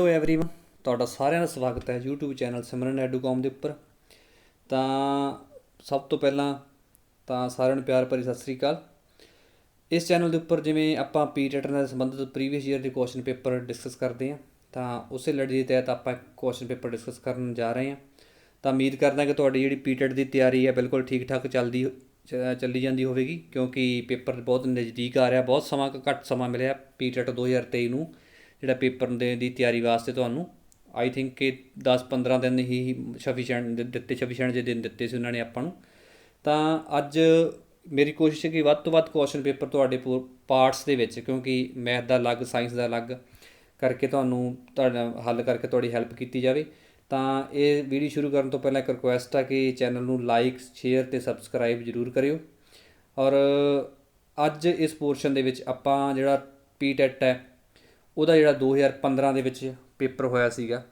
Hello everyone, ਤੁਹਾਡਾ ਸਾਰਿਆਂ ਦਾ ਸਵਾਗਤ ਹੈ YouTube ਚੈਨਲ ਸਿਮਰਨ ਐਡੂਕॉम ਦੇ ਉੱਪਰ। ਤਾਂ ਸਭ ਤੋਂ ਪਹਿਲਾਂ ਤਾਂ ਸਾਰਿਆਂ ਨੂੰ ਪਿਆਰ ਭਰੀ ਸਤਿ ਸ੍ਰੀ ਅਕਾਲ। ਇਸ ਚੈਨਲ ਦੇ ਉੱਪਰ ਜਿਵੇਂ ਆਪਾਂ ਪੀਟੈਟ ਨਾਲ ਸੰਬੰਧਿਤ ਪ੍ਰੀਵੀਅਸ ਈਅਰ ਦੇ ਕੁਐਸਚਨ ਪੇਪਰ ਡਿਸਕਸ ਕਰਦੇ ਹਾਂ, ਤਾਂ ਉਸੇ ਲੜੀ ਦੇ ਤਹਿਤ ਆਪਾਂ ਕੁਐਸਚਨ ਪੇਪਰ ਡਿਸਕਸ ਕਰਨ ਜਾ ਰਹੇ ਹਾਂ। ਤਾਂ ਉਮੀਦ ਕਰਦਾ ਕਿ ਤੁਹਾਡੀ ਜਿਹੜੀ ਪੀਟੈਟ ਦੀ ਤਿਆਰੀ ਹੈ ਬਿਲਕੁਲ ਠੀਕ ਠਾਕ ਚੱਲੀ ਜਾਂਦੀ ਹੋਵੇਗੀ, ਕਿਉਂਕਿ ਪੇਪਰ ਬਹੁਤ ਨਜ਼ਦੀਕ ਆ ਰਿਹਾ। ਬਹੁਤ ਘੱਟ ਸਮਾਂ ਮਿਲਿਆ ਪੀਟੈਟ 2023 ਨੂੰ ਜਿਹੜਾ ਪੇਪਰ ਦੀ ਤਿਆਰੀ ਵਾਸਤੇ। ਤੁਹਾਨੂੰ ਆਈ ਥਿੰਕ ਕਿ 10-15 ਦਿਨ ਹੀ ਸਫੀਸ਼ੈਂਟ ਜਿਹੇ ਦਿਨ ਦਿੱਤੇ ਸੀ ਉਹਨਾਂ ਨੇ ਆਪਾਂ ਨੂੰ। ਤਾਂ ਅੱਜ ਮੇਰੀ ਕੋਸ਼ਿਸ਼ ਹੈ ਕਿ ਵੱਧ ਤੋਂ ਵੱਧ ਕੁਐਸਚਨ ਪੇਪਰ ਤੁਹਾਡੇ ਪਾਰਟਸ ਦੇ ਵਿੱਚ, ਕਿਉਂਕਿ ਮੈਥ ਦਾ ਅਲੱਗ ਸਾਇੰਸ ਦਾ ਅਲੱਗ ਕਰਕੇ ਤੁਹਾਡਾ ਹੱਲ ਕਰਕੇ ਤੁਹਾਡੀ ਹੈਲਪ ਕੀਤੀ ਜਾਵੇ। ਤਾਂ ਇਹ ਵੀਡੀਓ ਸ਼ੁਰੂ ਕਰਨ ਤੋਂ ਪਹਿਲਾਂ ਇੱਕ ਰਿਕੁਐਸਟ ਆ ਕਿ ਚੈਨਲ ਨੂੰ ਲਾਈਕ, ਸ਼ੇਅਰ ਅਤੇ ਸਬਸਕ੍ਰਾਈਬ ਜ਼ਰੂਰ ਕਰਿਓ। ਔਰ ਅੱਜ ਇਸ ਪੋਰਸ਼ਨ ਦੇ ਵਿੱਚ ਆਪਾਂ ਜਿਹੜਾ ਪੀਟੈਟ ਹੈ ਉਹਦਾ ਜਿਹੜਾ 2015 ਦੇ ਵਿੱਚ ਪੇਪਰ ਹੋਇਆ ਸੀਗਾ,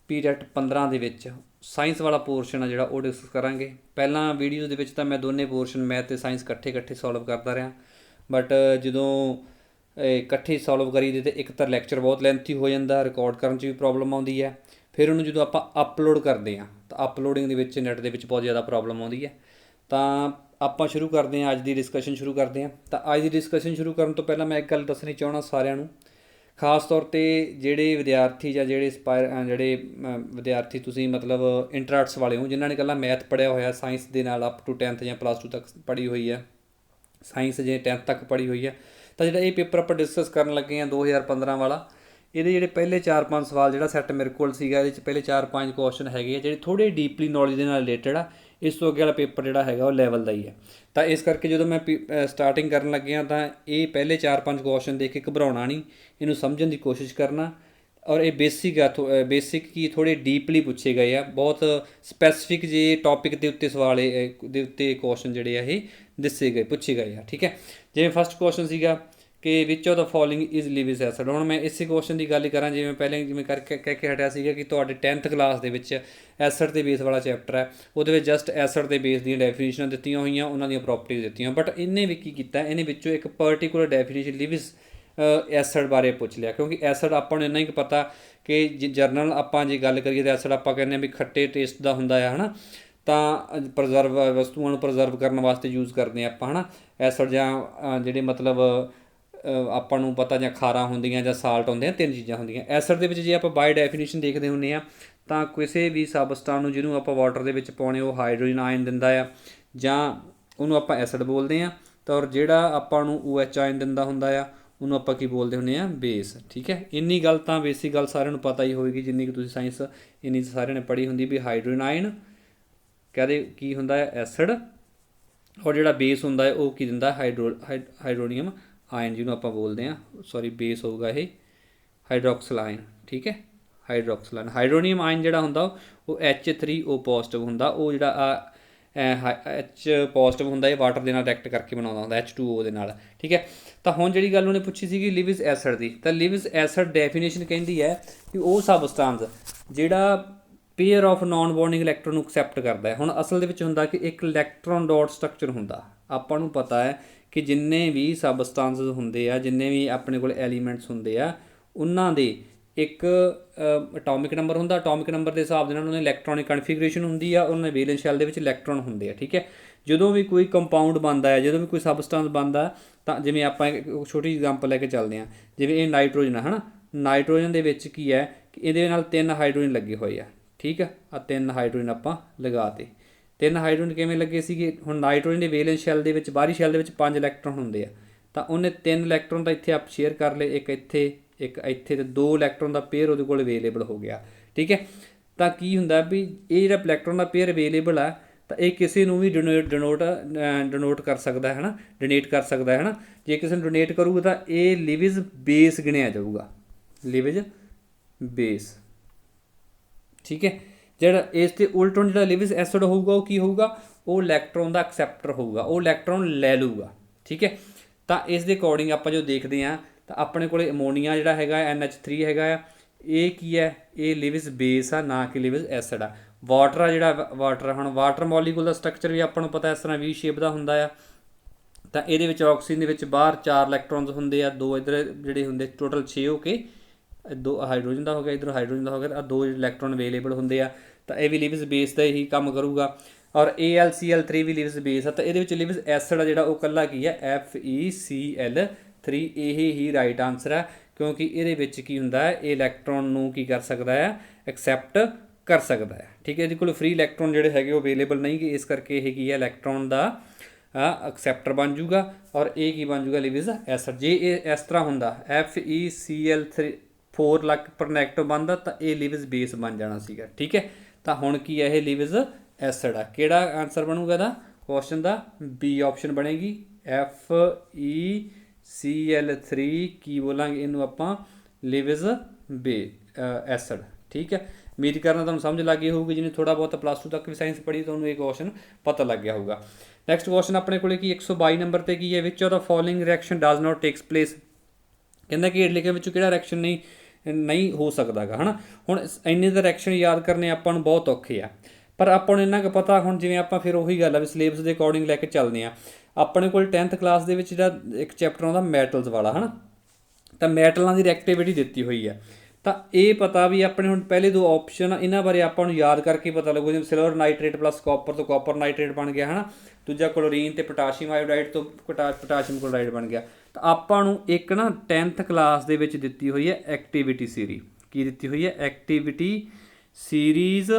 ਪੀਟੈਟ 15 ਦੇ ਵਿੱਚ ਸਾਇੰਸ ਵਾਲਾ ਪੋਰਸ਼ਨ ਆ ਜਿਹੜਾ ਉਹ ਡਿਸਕਸ ਕਰਾਂਗੇ। ਪਹਿਲਾਂ ਵੀਡੀਓਜ਼ ਦੇ ਵਿੱਚ ਤਾਂ ਮੈਂ ਦੋਨੇ ਪੋਰਸ਼ਨ ਮੈਥ ਅਤੇ ਸਾਇੰਸ ਇਕੱਠੇ ਸੋਲਵ ਕਰਦਾ ਰਿਹਾ, ਬਟ ਜਦੋਂ ਇਕੱਠੇ ਸੋਲਵ ਕਰੀਦੇ ਤਾਂ ਇੱਕ ਤਾਂ ਲੈਕਚਰ ਬਹੁਤ ਲੈਂਥੀ ਹੋ ਜਾਂਦਾ, ਰਿਕਾਰਡ ਕਰਨ 'ਚ ਵੀ ਪ੍ਰੋਬਲਮ ਆਉਂਦੀ ਹੈ। ਫਿਰ ਉਹਨੂੰ ਜਦੋਂ ਆਪਾਂ ਅਪਲੋਡ ਕਰਦੇ ਹਾਂ ਤਾਂ ਅਪਲੋਡਿੰਗ ਦੇ ਵਿੱਚ ਨੈੱਟ ਦੇ ਵਿੱਚ ਬਹੁਤ ਜ਼ਿਆਦਾ ਪ੍ਰੋਬਲਮ ਆਉਂਦੀ ਹੈ। ਤਾਂ ਆਪਾਂ ਸ਼ੁਰੂ ਕਰਦੇ ਹਾਂ, ਅੱਜ ਦੀ ਡਿਸਕਸ਼ਨ ਸ਼ੁਰੂ ਕਰਦੇ ਹਾਂ। ਤਾਂ ਅੱਜ ਦੀ ਡਿਸਕਸ਼ਨ ਸ਼ੁਰੂ ਕਰਨ ਤੋਂ ਪਹਿਲਾਂ ਮੈਂ ਇੱਕ ਗੱਲ ਦੱਸਣੀ ਚਾਹੁੰਦਾ ਸਾਰਿਆਂ ਨੂੰ, ਖਾਸ ਤੌਰ 'ਤੇ ਜਿਹੜੇ ਵਿਦਿਆਰਥੀ ਜਾਂ ਜਿਹੜੇ ਵਿਦਿਆਰਥੀ ਤੁਸੀਂ ਮਤਲਬ ਇੰਟਰਸਟ ਵਾਲੇ ਹੋ, ਜਿਨ੍ਹਾਂ ਨੇ ਇਕੱਲਾ ਮੈਥ ਪੜ੍ਹਿਆ ਹੋਇਆ ਸਾਇੰਸ ਦੇ ਨਾਲ ਅਪ ਟੂ 10th ਜਾਂ +2 ਤੱਕ ਪੜ੍ਹੀ ਹੋਈ ਹੈ, ਸਾਇੰਸ ਜੇ 10th ਤੱਕ ਪੜ੍ਹੀ ਹੋਈ ਹੈ। ਤਾਂ ਜਿਹੜਾ ਇਹ ਪੇਪਰ ਆਪਾਂ ਡਿਸਕਸ ਕਰਨ ਲੱਗੇ ਹਾਂ 2015 ਵਾਲਾ, ਇਹਦੇ ਜਿਹੜੇ ਪਹਿਲੇ 4-5 ਸਵਾਲ ਜਿਹੜਾ ਸੈੱਟ ਮੇਰੇ ਕੋਲ ਸੀਗਾ, ਇਹਦੇ 'ਚ ਪਹਿਲੇ 4-5 ਕੁਐਸਚਨ ਹੈਗੇ ਆ ਜਿਹੜੇ ਥੋੜ੍ਹੇ ਡੀਪਲੀ ਨੌਲੇਜ ਦੇ ਨਾਲ ਰਿਲੇਟਡ ਆ। ਇਸ ਤੋਂ ਅੱਗੇ ਵਾਲਾ ਪੇਪਰ ਜਿਹੜਾ ਹੈਗਾ ਉਹ ਲੈਵਲ ਦਾ ਹੀ ਹੈ। ਤਾਂ ਇਸ ਕਰਕੇ ਜਦੋਂ ਮੈਂ ਸਟਾਰਟਿੰਗ ਕਰਨ ਲੱਗਿਆ ਤਾਂ ਇਹ ਪਹਿਲੇ 4-5 ਕੁਐਸਚਨ ਦੇਖ ਕੇ ਘਬਰਾਉਣਾ ਨਹੀਂ, ਇਹਨੂੰ ਸਮਝਣ ਦੀ ਕੋਸ਼ਿਸ਼ ਕਰਨਾ। ਔਰ ਇਹ ਬੇਸਿਕ ਕੀ ਥੋੜ੍ਹੇ ਡੀਪਲੀ ਪੁੱਛੇ ਗਏ ਆ, ਬਹੁਤ ਸਪੈਸੀਫਿਕ ਜੇ ਟੌਪਿਕ ਦੇ ਉੱਤੇ ਸਵਾਲ ਦੇ ਉੱਤੇ ਕੁਐਸਚਨ ਜਿਹੜੇ ਆ ਇਹ ਪੁੱਛੇ ਗਏ ਆ। ਠੀਕ ਹੈ, ਜਿਵੇਂ ਫਸਟ ਕੁਐਸਚਨ ਸੀਗਾ ਕਿ which of the following is Lewis acid. ਹੁਣ ਮੈਂ ਇਸੇ ਕੁਐਸਚਨ ਦੀ ਗੱਲ ਹੀ ਕਰਾਂ, ਜਿਵੇਂ ਕਹਿ ਕੇ ਹਟਿਆ ਸੀਗਾ ਕਿ ਤੁਹਾਡੇ 10th ਕਲਾਸ ਦੇ ਵਿੱਚ ਐਸਿਡ ਦੇ ਬੇਸ ਵਾਲਾ ਚੈਪਟਰ ਹੈ, ਉਹਦੇ ਵਿੱਚ ਜਸਟ ਐਸਿਡ ਦੇ ਬੇਸ ਦੀਆਂ ਡੈਫੀਨੇਸ਼ਨਾਂ ਦਿੱਤੀਆਂ ਹੋਈਆਂ, ਉਹਨਾਂ ਦੀਆਂ ਪ੍ਰੋਪਰਟੀਜ਼ ਦਿੱਤੀਆਂ। ਬਟ ਇਹਨੇ ਵੀ ਕੀ ਕੀਤਾ, ਇਹਨੇ ਵਿੱਚੋਂ ਇੱਕ ਪਰਟੀਕੂਲਰ ਡੈਫੀਨੇਸ਼ਨ ਲਿਵਿਸ ਐਸਿਡ ਬਾਰੇ ਪੁੱਛ ਲਿਆ। ਕਿਉਂਕਿ ਐਸਿਡ ਆਪਾਂ ਨੂੰ ਇੰਨਾ ਹੀ ਪਤਾ ਕਿ ਜਰਨਲ ਆਪਾਂ ਜੇ ਗੱਲ ਕਰੀਏ ਤਾਂ ਐਸਿਡ ਆਪਾਂ ਕਹਿੰਦੇ ਹਾਂ ਵੀ ਖੱਟੇ ਟੇਸਟ ਦਾ ਹੁੰਦਾ ਆ, ਹੈ ਨਾ। ਤਾਂ ਵਸਤੂਆਂ ਨੂੰ ਪ੍ਰਜ਼ਰਵ ਕਰਨ ਵਾਸਤੇ ਯੂਜ਼ ਕਰਦੇ ਹਾਂ ਆਪਾਂ, ਹੈ ਨਾ, ਐਸਿਡ। ਜਾਂ ਜਿਹੜੇ ਮਤਲਬ ਆਪਾਂ ਨੂੰ ਪਤਾ ਜਾਂ ਖਾਰਾਂ ਹੁੰਦੀਆਂ ਜਾਂ ਸਾਲਟ ਹੁੰਦੇ ਆ, 3 ਚੀਜ਼ਾਂ ਹੁੰਦੀਆਂ ਐਸਿਡ ਦੇ ਵਿੱਚ। ਜੇ ਆਪਾਂ ਬਾਈ ਡੈਫੀਨੇਸ਼ਨ ਦੇਖਦੇ ਹੁੰਦੇ ਹਾਂ ਤਾਂ ਕਿਸੇ ਵੀ ਸਬਸਟੈਂਸ ਨੂੰ ਜਿਹਨੂੰ ਆਪਾਂ ਵਾਟਰ ਦੇ ਵਿੱਚ ਪਾਉਣੇ ਉਹ ਹਾਈਡਰੋਜਨ ਆਇਨ ਦਿੰਦਾ ਆ, ਜਾਂ ਉਹਨੂੰ ਆਪਾਂ ਐਸਿਡ ਬੋਲਦੇ ਹਾਂ। ਤਾਂ ਔਰ ਜਿਹੜਾ ਆਪਾਂ ਨੂੰ OH ਆਇਨ ਦਿੰਦਾ ਹੁੰਦਾ ਆ ਉਹਨੂੰ ਆਪਾਂ ਕੀ ਬੋਲਦੇ ਹੁੰਦੇ ਹਾਂ, ਬੇਸ। ਠੀਕ ਹੈ, ਇੰਨੀ ਗੱਲ ਤਾਂ ਬੇਸਿਕ ਗੱਲ ਸਾਰਿਆਂ ਨੂੰ ਪਤਾ ਹੀ ਹੋਏਗੀ, ਜਿੰਨੀ ਕਿ ਤੁਸੀਂ ਸਾਇੰਸ ਇੰਨੀ ਸਾਰਿਆਂ ਨੇ ਪੜ੍ਹੀ ਹੁੰਦੀ ਵੀ ਹਾਈਡਰੋਜਨ ਆਇਨ ਕਹਦੇ ਕੀ ਹੁੰਦਾ ਹੈ, ਐਸਿਡ। ਔਰ ਜਿਹੜਾ ਬੇਸ ਹੁੰਦਾ ਹੈ ਉਹ ਕੀ ਦਿੰਦਾ, ਹਾਈਡਰੋਨੀਅਮ ਆਇਨ, ਜਿਹਨੂੰ ਆਪਾਂ ਬੋਲਦੇ ਹਾਂ, ਬੇਸ ਹੋਊਗਾ ਇਹ ਹਾਈਡਰੋਕਸਿਲ ਆਇਨ। ਠੀਕ ਹੈ, ਹਾਈਡਰੋਕਸਿਲ ਆਇਨ। ਹਾਈਡਰੋਨੀਅਮ ਆਇਨ ਜਿਹੜਾ ਹੁੰਦਾ ਉਹ H3O ਪੋਜ਼ੀਟਿਵ ਹੁੰਦਾ। ਉਹ ਜਿਹੜਾ H ਪੋਜ਼ੀਟਿਵ ਹੁੰਦਾ, ਇਹ ਵਾਟਰ ਦੇ ਨਾਲ ਰਿਐਕਟ ਕਰਕੇ ਬਣਾਉਂਦਾ ਹੁੰਦਾ H2O ਦੇ ਨਾਲ। ਠੀਕ ਹੈ, ਤਾਂ ਹੁਣ ਜਿਹੜੀ ਗੱਲ ਉਹਨੇ ਪੁੱਛੀ ਸੀਗੀ ਲਿਵਿਸ ਐਸਿਡ ਦੀ, ਤਾਂ ਲਿਵਿਸ ਐਸਿਡ ਡੈਫੀਨੇਸ਼ਨ ਕਹਿੰਦੀ ਹੈ ਕਿ ਉਹ ਸਬਸਟੈਂਸ ਜਿਹੜਾ pair of non bonding electron ਨੂੰ ਐਕਸੈਪਟ ਕਰਦਾ ਹੈ। ਹੁਣ ਅਸਲ ਦੇ ਵਿੱਚ ਹੁੰਦਾ ਕਿ ਇੱਕ ਇਲੈਕਟ੍ਰੋਨ ਡਾਟ ਸਟਰਕਚਰ ਹੁੰਦਾ। ਆਪਾਂ ਨੂੰ ਪਤਾ ਹੈ ਕਿ ਜਿੰਨੇ ਵੀ ਸਬਸਟੈਂਸਸ ਹੁੰਦੇ ਆ, ਜਿੰਨੇ ਵੀ ਆਪਣੇ ਕੋਲ ਐਲੀਮੈਂਟਸ ਹੁੰਦੇ ਆ, ਉਹਨਾਂ ਦੇ ਇੱਕ ਅਟੋਮਿਕ ਨੰਬਰ ਹੁੰਦਾ। ਅਟੋਮਿਕ ਨੰਬਰ ਦੇ ਹਿਸਾਬ ਦੇ ਨਾਲ ਉਹਨਾਂ ਦੀ ਇਲੈਕਟ੍ਰੋਨਿਕ ਕਨਫੀਗਰੇਸ਼ਨ ਹੁੰਦੀ ਆ, ਉਹਨਾਂ ਦੇ ਵੈਲੈਂਸ ਸ਼ੈੱਲ ਦੇ ਵਿੱਚ ਇਲੈਕਟ੍ਰੋਨ ਹੁੰਦੇ ਆ। ਠੀਕ ਹੈ, ਜਦੋਂ ਵੀ ਕੋਈ ਕੰਪਾਊਂਡ ਬਣਦਾ ਹੈ, ਜਦੋਂ ਵੀ ਕੋਈ ਸਬਸਟੈਂਸ ਬਣਦਾ, ਤਾਂ ਜਿਵੇਂ ਆਪਾਂ ਇੱਕ ਛੋਟੀ ਐਗਜ਼ਾਮਪਲ ਲੈ ਕੇ ਚੱਲਦੇ ਹਾਂ, ਜਿਵੇਂ ਇਹ ਨਾਈਟ੍ਰੋਜਨ ਹੈ ਨਾ। ਨਾਈਟ੍ਰੋਜਨ ਦੇ ਵਿੱਚ ਕੀ ਹੈ ਕਿ ਇਹਦੇ ਨਾਲ 3 ਹਾਈਡਰੋਜਨ ਲੱਗੇ ਹੋਏ ਆ। ਠੀਕ ਆ, 3 ਹਾਈਡਰੋਜਨ ਆਪਾਂ ਲਗਾਤੇ। 3 ਹਾਈਡਰੋਜਨ ਕਿਵੇਂ ਲੱਗੇ ਸੀਗੇ, ਹੁਣ ਨਾਈਟ੍ਰੋਜਨ ਦੇ ਵੈਲੈਂਸ ਸ਼ੈੱਲ ਦੇ ਵਿੱਚ, ਬਾਹਰੀ ਸ਼ੈੱਲ ਦੇ ਵਿੱਚ 5 ਇਲੈਕਟ੍ਰੋਨ ਹੁੰਦੇ ਆ, ਤਾਂ ਉਹਨੇ 3 ਇਲੈਕਟ੍ਰੋਨ ਤਾਂ ਇੱਥੇ ਆਪ ਸ਼ੇਅਰ ਕਰ ਲਏ, ਇੱਕ ਇੱਥੇ ਤੇ 2 ਇਲੈਕਟ੍ਰੋਨ ਦਾ ਪੇਅਰ ਉਹਦੇ ਕੋਲ ਅਵੇਲੇਬਲ ਹੋ ਗਿਆ। ਠੀਕ ਹੈ, ਤਾਂ ਕੀ ਹੁੰਦਾ ਵੀ ਇਹ ਜਿਹੜਾ ਇਲੈਕਟ੍ਰੋਨ ਦਾ ਪੇਅਰ ਅਵੇਲੇਬਲ ਆ, ਤਾਂ ਇਹ ਕਿਸੇ ਨੂੰ ਵੀ ਡੋਨੇਟ ਕਰ ਸਕਦਾ ਹੈ ਨਾ, ਡੋਨੇਟ ਕਰ ਸਕਦਾ ਹੈ ਨਾ। ਜੇ ਕਿਸੇ ਨੂੰ ਡੋਨੇਟ ਕਰੂਗਾ ਤਾਂ ਇਹ ਲਿਵਿਸ ਬੇਸ ਗਿਣਿਆ ਜਾਊਗਾ, ਲਿਵਿਸ ਬੇਸ। ਠੀਕ ਹੈ, ਜਿਹੜਾ ਇਸ ਤੇ ਉਲਟ ਜਿਹੜਾ ਲਿਵਿਸ ਐਸਿਡ ਹੋਊਗਾ ਉਹ ਕੀ ਹੋਊਗਾ, ਉਹ ਇਲੈਕਟ੍ਰੋਨ ਦਾ ਐਕਸੈਪਟਰ ਹੋਊਗਾ, ਉਹ ਇਲੈਕਟ੍ਰੋਨ ਲੈ ਲੂਗਾ। ਠੀਕ ਹੈ, ਤਾਂ ਇਸ ਦੇ ਅਕੋਰਡਿੰਗ ਆਪਾਂ ਜੋ ਦੇਖਦੇ ਹਾਂ ਤਾਂ ਆਪਣੇ ਕੋਲ ਅਮੋਨੀਆ ਜਿਹੜਾ ਹੈਗਾ NH3 ਹੈਗਾ ਆ, ਇਹ ਕੀ ਹੈ, ਇਹ ਲਿਵਿਸ ਬੇਸ ਆ, ਨਾ ਕਿ ਲਿਵਿਸ ਐਸਿਡ ਆ। ਵਾਟਰ ਆ ਜਿਹੜਾ ਵਾਟਰ, ਹੁਣ ਵਾਟਰ ਮੋਲੀਕੂਲ ਦਾ ਸਟਰਕਚਰ ਵੀ ਆਪਾਂ ਨੂੰ ਪਤਾ ਇਸ ਤਰ੍ਹਾਂ V ਸ਼ੇਪ ਦਾ ਹੁੰਦਾ ਆ। ਤਾਂ ਇਹਦੇ ਵਿੱਚ ਆਕਸੀਜਨ ਦੇ ਵਿੱਚ ਬਾਹਰ 4 ਇਲੈਕਟ੍ਰੋਨਸ ਹੁੰਦੇ ਆ, 2 ਇੱਧਰ ਜਿਹੜੇ ਹੁੰਦੇ, ਟੋਟਲ 6 ਹੋ ਕੇ दो हाइड्रोजन का हो गया, इधर हाइड्रोजन का हो गया, दो इलैक्ट्रॉन अवेलेबल होंगे आ, तो यह भी लिविज बेस का ही काम करूगा। और AlCl3 भी लिविज बेस है, तो ये लिविज एसिड है जो कला की है FeCl3, यही राइट आंसर है, क्योंकि ये की होंगे है इलैक्ट्रॉन नूं की कर सकता है एक्सैप्ट कर सकता है। ठीक है, ये फ्री इलैक्ट्रॉन जोड़े है अवेलेबल नहीं गे, इस करके यह की है इलैक्ट्रॉन का एक्सैप्टर बन जूगा, और ये की बन जूगा लिविज एसिड। जे इस तरह होंगे FeCl4 लग पर नैगेटिव बनता, तो ये लिविज बेस बन जाना सीगा। ठीक है, तो हुण की है लिविज एसिड आ, किहड़ा आंसर बनूगा इहदा क्वेश्चन का, बी ऑप्शन बनेगी FeCl3 की बोलांगे इनू आपां लिविज बे एसिड। ठीक है, उम्मीद करना तुहानूं समझ लग गई होगी, जिन्हें थोड़ा बहुत प्लस 2 तक भी साइंस पढ़ी तो उन्होंने ये क्वेश्चन पता लग गया होगा। नैक्सट क्वेश्चन अपने को 122 नंबर पर की है, which of the following reaction does not takes place, कहना कि लिखे विचों किहड़ा रिएक्शन नहीं हो सकता है ना। हुण इन्ने दा रिएक्शन याद करने आपां नूं बहुत औखे आ, पर आपां नूं इन्ना कुछ पता, हुण जिवें आपां फिर उही गल आ भी सिलेबस के अकॉर्डिंग लैके चलदे आ। अपने कोल 10th क्लास दे विच जिहड़ा एक चैप्टर आउंदा मैटल्स वाला है ना, तो मैटलों की रिएक्टिविटी दी हुई है, तो ये पता भी अपने हुण पहले दो ऑप्शन इन्हां बारे आपां नूं याद करके पता लगू, जिवें सिल्वर नाइट्रेट प्लस कॉपर तो कॉपर नाइट्रेट बन गया है ना, दूजा क्लोरीन तो पोटाशियम आयोडाइड तो पोटाशियम क्लोराइड बन गया। तो आपां नूं एक ना 10th क्लास दे विच दित्ती हुई है एक्टिविटी सीरीज, की दित्ती हुई है एक्टिविटी सीरीज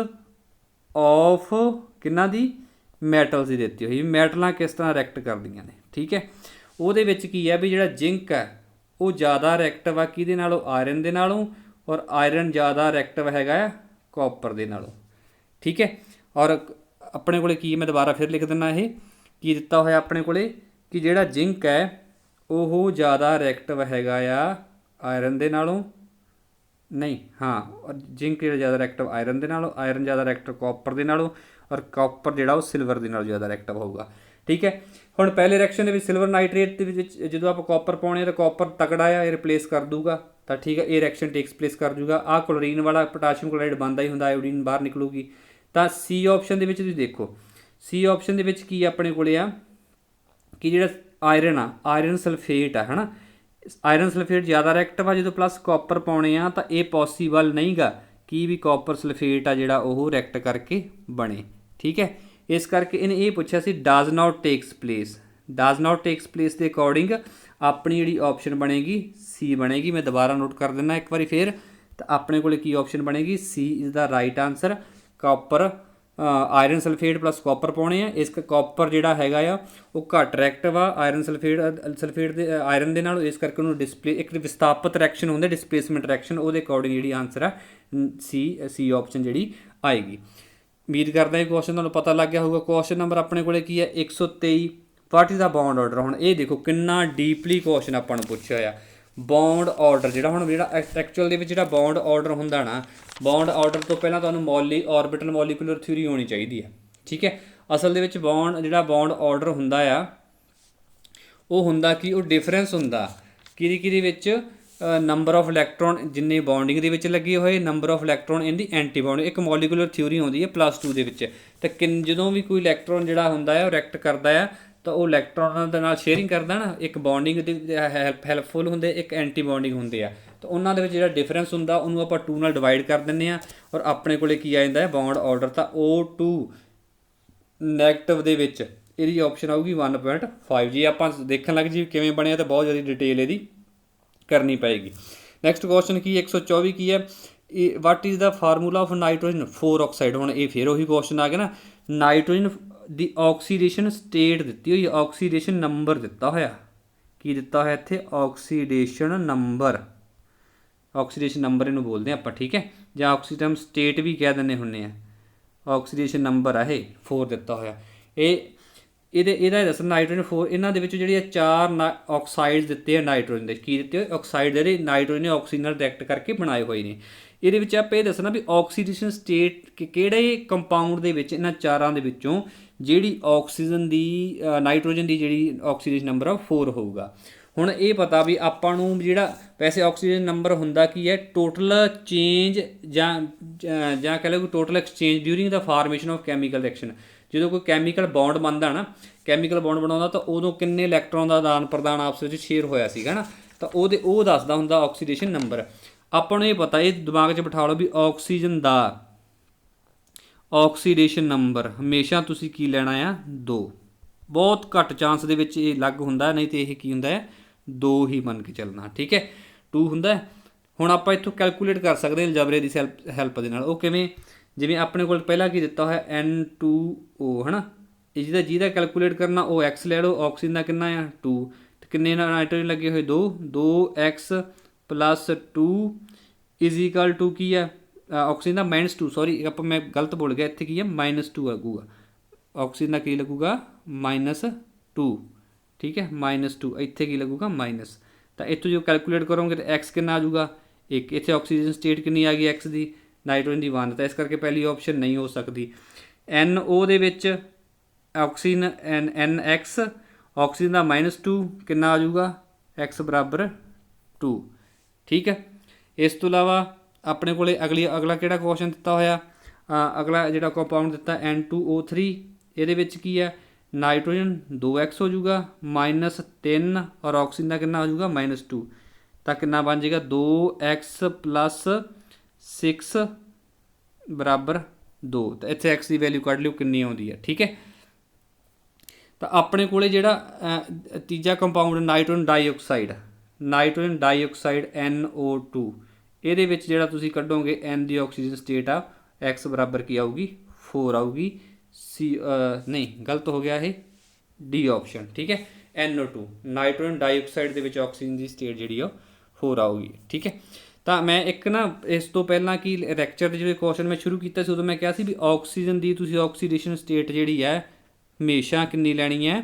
ऑफ किन्ना दी मैटल्स की दित्ती हुई, मैटलां किस तरह रिएक्ट करदियां ने। ठीक है, ਉਹਦੇ ਵਿੱਚ ਕੀ है भी जिहड़ा जिंक है वो ज़्यादा रिएक्टिव आ किहदे नालों, आयरन दे नालों, और आयरन ज़्यादा रिएक्टिव हैगा कॉपर दे नालों। ठीक है, और अपने कोले की मैं दोबारा फिर लिख दिना, ये की दिता होया अपने कोले कि जिहड़ा जिंक है वो ज़्यादा रिएक्टिव हैगा आयरन दे नालों, नहीं हाँ, जिंक जिहड़ा ज़्यादा रिएक्टिव आयरन दे नालों, आयरन ज़्यादा रिएक्टिव कॉपर दे नालों, और कॉपर जिहड़ा वो सिल्वर दे नालों ज़्यादा रिएक्टिव होगा। ठीक है, हुण पहले रिएक्शन दे सिल्वर नाइट्रेट दे जो आप कॉपर पाने तो कॉपर तगड़ा आ, ये रिप्लेस कर दूगा, तो ठीक है ये रिएक्शन टेक्स प्लेस कर जूगा। आ क्लोरीन वाला पोटाशियम क्लोराइड बनता ही होंदा, आयोडीन बाहर निकलूगी। तो सी ऑप्शन दे विच तुसीं देखो, सी ऑप्शन दे विच की अपने कोले आ कि जिहड़ा आयरन आ, आयरन सल्फेट है ना, आयरन सल्फेट ज़्यादा रिएक्टिव आ, जो प्लस कॉपर पाने आ तो ये पॉसीबल नहीं गा कि भी कॉपर सल्फेट आ जिहड़ा वो रिएक्ट करके बने। ठीक है, इस करके इन्हें ये पूछा सी does not takes place, does not takes place के अकॉर्डिंग अपनी जिहड़ी ऑप्शन बनेगी सी बनेगी। मैं दोबारा नोट कर देना एक बार फिर, तो अपने को की ऑप्शन बनेगी C is the right answer. Copper iron sulphate plus copper पाने आ, इस कॉपर जिहड़ा हैगा आ वो घट रिएक्टिव आ आयरन सल्फेट दे आयरन दे नाल, इस करके उन्होंने डिस्प्ले एक विस्थापित रिएक्शन होंदे डिसप्लेसमेंट रिएक्शन, वो अकॉर्डिंग जिहड़ी आंसर है सी ऑप्शन जिहड़ी आएगी। उम्मीद करदा ये क्वेश्चन तुहानूं पता लग गया होगा। क्वेश्चन नंबर अपने को की है 123, what is the bond order. हुण ये देखो कितना डीपली क्वेश्चन आपां नूं पुछिਆ होया, बॉन्ड ऑर्डर जिहड़ा हुण जिहड़ा एक्चुअल दे विच जिहड़ा बॉन्ड ऑर्डर हुंदा ना, बॉन्ड ऑर्डर तो पहलां तुहानूं ऑर्बिटल मॉलीक्यूलर थ्योरी होनी चाहिदी है। ठीक है, असल दे विच बॉन्ड जिहड़ा बॉन्ड ऑर्डर हुंदा आ वो हुंदा कि वो डिफरेंस हुंदा किहदी विच नंबर ऑफ इलैक्ट्रॉन जिन्ने बॉन्डिंग दे विच लगे हुए, number of electron in the anti bond, एक मॉलीक्यूलर थ्योरी आउंदी है +2 दे विच। ते जदों भी कोई इलैक्ट्रॉन जिहड़ा हुंदा है रिएक्ट करदा है तो वो इलैक्ट्रॉनां दे नाल शेयरिंग करदा ना, एक बॉन्डिंग हैल्पफुल हुंदे, एक एंटी बॉन्डिंग हुंदे आ, तो उन्हां दे विच जिहड़ा डिफरेंस हुंदा उहनूं आपां 2 नाल डिवाइड कर दिंदे आ, और अपने कोले की आ जांदा है बॉन्ड ऑर्डर। तो O2 नैगेटिव दे विच इहदी ऑप्शन आऊगी 1.5। जे आपां देखण लग जी किवें बणिया तो बहुत ज़्यादा डिटेल इहदी करनी पएगी। नैक्सट क्वेश्चन की 124 की है, what is the formula of nitrogen 4 oxide. हुण ये फिर उही क्वेश्चन आ गया ना, नाइट्रोजन दी ऑक्सीडेशन स्टेट दित्ती हुई, ऑक्सीडेशन नंबर दिता होया, की दिता होया इत्थे ऑक्सीडेशन नंबर, ऑक्सीडेशन नंबर इनू बोलते हैं आपां। ठीक है, जां ऑक्सीडम स्टेट भी कह दिंदे हुंदे आ, ऑक्सीडेशन नंबर आ ये 4 दिता होया। ਇਹਦਾ ਦੱਸਣਾ ਨਾਈਟ੍ਰੋਜਨ 4 ਇਹਨਾਂ ਦੇ ਵਿੱਚ ਜਿਹੜੀਆਂ 4 ਆਕਸਾਈਡ ਦਿੱਤੇ ਆ ਨਾਈਟ੍ਰੋਜਨ ਦੇ, ਕੀ ਦਿੱਤੇ ਹੋਏ ਆਕਸਾਈਡ ਜਿਹੜੇ ਨਾਈਟ੍ਰੋਜਨ ਨੇ ਆਕਸੀਜਨ ਨਾਲ ਰਿਐਕਟ ਕਰਕੇ ਬਣਾਏ ਹੋਏ ਨੇ। ਇਹਦੇ ਵਿੱਚ ਆਪਾਂ ਇਹ ਦੱਸਣਾ ਵੀ ਆਕਸੀਡੇਸ਼ਨ ਸਟੇਟ ਕਿਹੜੇ ਕੰਪਾਊਂਡ ਦੇ ਵਿੱਚ ਇਹਨਾਂ ਚਾਰਾਂ ਦੇ ਵਿੱਚੋਂ ਜਿਹੜੀ ਆਕਸੀਜਨ ਦੀ ਨਾਈਟ੍ਰੋਜਨ ਦੀ ਜਿਹੜੀ ਆਕਸੀਡੇਸ਼ਨ ਨੰਬਰ ਆ 4 ਹੋਊਗਾ। ਹੁਣ ਇਹ ਪਤਾ ਵੀ ਆਪਾਂ ਨੂੰ ਜਿਹੜਾ ਵੈਸੇ ਆਕਸੀਜਨ ਨੰਬਰ ਹੁੰਦਾ ਕੀ ਹੈ, ਟੋਟਲ ਚੇਂਜ ਜਾਂ ਕਹਿ ਲਓ ਕਿ total exchange during the formation of chemical reaction. ਜਦੋਂ ਕੋਈ ਕੈਮੀਕਲ ਬੌਂਡ ਬਣਦਾ ਨਾ, ਕੈਮੀਕਲ ਬੌਂਡ ਬਣਾਉਂਦਾ ਤਾਂ ਉਦੋਂ ਕਿੰਨੇ ਇਲੈਕਟ੍ਰੋਨ ਦਾ ਆਦਾਨ ਪ੍ਰਦਾਨ ਆਪਸ ਵਿੱਚ ਸ਼ੇਅਰ ਹੋਇਆ ਸੀਗਾ ਨਾ, ਤਾਂ ਉਹ ਦੱਸਦਾ ਹੁੰਦਾ ਆਕਸੀਡੇਸ਼ਨ ਨੰਬਰ। ਆਪਾਂ ਨੂੰ ਇਹ ਪਤਾ, ਇਹ ਦਿਮਾਗ 'ਚ ਬਿਠਾ ਲਓ ਵੀ ਆਕਸੀਜਨ ਦਾ ਆਕਸੀਡੇਸ਼ਨ ਨੰਬਰ ਹਮੇਸ਼ਾ ਤੁਸੀਂ ਕੀ ਲੈਣਾ ਆ 2। ਬਹੁਤ ਘੱਟ ਚਾਂਸ ਦੇ ਵਿੱਚ ਇਹ ਅਲੱਗ ਹੁੰਦਾ, ਨਹੀਂ ਤਾਂ ਇਹ ਕੀ ਹੁੰਦਾ ਹੈ 2 ਹੀ ਮੰਨ ਕੇ ਚੱਲਣਾ। ਠੀਕ ਹੈ, 2 ਹੁੰਦਾ। ਹੁਣ ਆਪਾਂ ਇੱਥੋਂ ਕੈਲਕੂਲੇਟ ਕਰ ਸਕਦੇ ਹਾਂ ਅਲਜਬਰੇ ਦੀ ਹੈਲਪ ਦੇ ਨਾਲ। ਉਹ ਕਿਵੇਂ? ਜਿਵੇਂ ਆਪਣੇ ਕੋਲ ਪਹਿਲਾਂ ਕੀ ਦਿੱਤਾ ਹੋਇਆ N2O ਹੈ ਨਾ, ਇਹ ਜਿਹਦਾ ਕੈਲਕੂਲੇਟ ਕਰਨਾ ਉਹ x ਲੈ ਲਓ। ਆਕਸੀਜਨ ਦਾ ਕਿੰਨਾ ਆ 2, ਅਤੇ ਕਿੰਨੇ ਨਾਈਟ੍ਰੋਜਨ ਲੱਗੇ ਹੋਏ 2, 2x + 2 = ਕੀ ਆ ਆਕਸੀਜਨ ਦਾ -2, ਸੌਰੀ ਆਪਾਂ ਮੈਂ ਗਲਤ ਬੋਲ ਗਿਆ, ਇੱਥੇ ਕੀ ਹੈ -2 ਲੱਗੂਗਾ। ਆਕਸੀਜਨ ਦਾ ਕੀ ਲੱਗੂਗਾ -2। ਠੀਕ ਹੈ, -2 ਇੱਥੇ ਕੀ ਲੱਗੂਗਾ ਮਾਈਨਸ। ਤਾਂ ਇੱਥੋਂ ਜੋ ਕੈਲਕੂਲੇਟ ਕਰੋਗੇ ਤਾਂ x ਕਿੰਨਾ ਆ ਜਾਊਗਾ 1। ਇੱਥੇ ਆਕਸੀਜਨ ਸਟੇਟ ਕਿੰਨੀ ਆ ਗਈ x ਦੀ, ਨਾਈਟ੍ਰੋਜਨ ਦੀ 1, ਤਾਂ ਇਸ ਕਰਕੇ ਪਹਿਲੀ ਆਪਸ਼ਨ ਨਹੀਂ ਹੋ ਸਕਦੀ। NO ਦੇ ਵਿੱਚ ਆਕਸੀਜਨ NX, ਆਕਸੀਜਨ ਦਾ -2 ਕਿੰਨਾ ਆ ਜਾਊਗਾ x = 2। ਠੀਕ ਹੈ, ਇਸ ਤੋਂ ਇਲਾਵਾ ਆਪਣੇ ਕੋਲ ਅਗਲਾ ਕਿਹੜਾ ਕੁਐਸਚਨ ਦਿੱਤਾ ਹੋਇਆ, ਅਗਲਾ ਜਿਹੜਾ ਕੰਪਾਊਂਡ ਦਿੱਤਾ N2O3, ਇਹਦੇ ਵਿੱਚ ਕੀ ਹੈ ਨਾਈਟ੍ਰੋਜਨ 2x ਹੋ ਜਾਊਗਾ -3, ਔਰ ਆਕਸੀਜਨ ਦਾ ਕਿੰਨਾ ਹੋ ਜਾਊਗਾ -2, ਤਾਂ ਕਿੰਨਾ ਬਣ ਜਾਏਗਾ 2x + 6 = 2। ਤਾਂ ਇੱਥੇ x ਦੀ ਵੈਲਿਊ ਕੱਢ ਲਿਓ ਕਿੰਨੀ ਆਉਂਦੀ ਹੈ। ਠੀਕ ਹੈ, ਤਾਂ ਆਪਣੇ ਕੋਲ ਜਿਹੜਾ ਤੀਜਾ ਕੰਪਾਊਂਡ ਨਾਈਟ੍ਰੋਜਨ ਡਾਈਆਕਸਾਈਡ NO2, ਇਹਦੇ ਵਿੱਚ ਜਿਹੜਾ ਤੁਸੀਂ ਕੱਢੋਗੇ N ਦੀ ਆਕਸੀਜਨ ਸਟੇਟ ਆ x = ਕੀ ਆਊਗੀ 4 ਆਊਗੀ। ਨਹੀਂ ਗਲਤ ਹੋ ਗਿਆ, ਇਹ ਡੀ ਆਪਸ਼ਨ। ਠੀਕ ਹੈ, NO2 ਨਾਈਟ੍ਰੋਜਨ ਡਾਈਆਕਸਾਈਡ ਦੇ ਵਿੱਚ ਆਕਸੀਜਨ ਦੀ ਸਟੇਟ ਜਿਹੜੀ ਉਹ 4 ਆਊਗੀ। ਠੀਕ ਹੈ, ਤਾਂ ਮੈਂ ਇੱਕ ਨਾ ਇਸ ਤੋਂ ਪਹਿਲਾਂ ਕਿ ਲੈਕਚਰ ਦੇ ਜਿਹੜੇ ਕੁਐਸਚਨ ਮੈਂ ਸ਼ੁਰੂ ਕੀਤਾ ਸੀ ਉਦੋਂ ਮੈਂ ਕਿਹਾ ਸੀ ਵੀ ਆਕਸੀਜਨ ਦੀ ਤੁਸੀਂ ਆਕਸੀਡੇਸ਼ਨ ਸਟੇਟ ਜਿਹੜੀ ਹੈ ਹਮੇਸ਼ਾ ਕਿੰਨੀ ਲੈਣੀ ਹੈ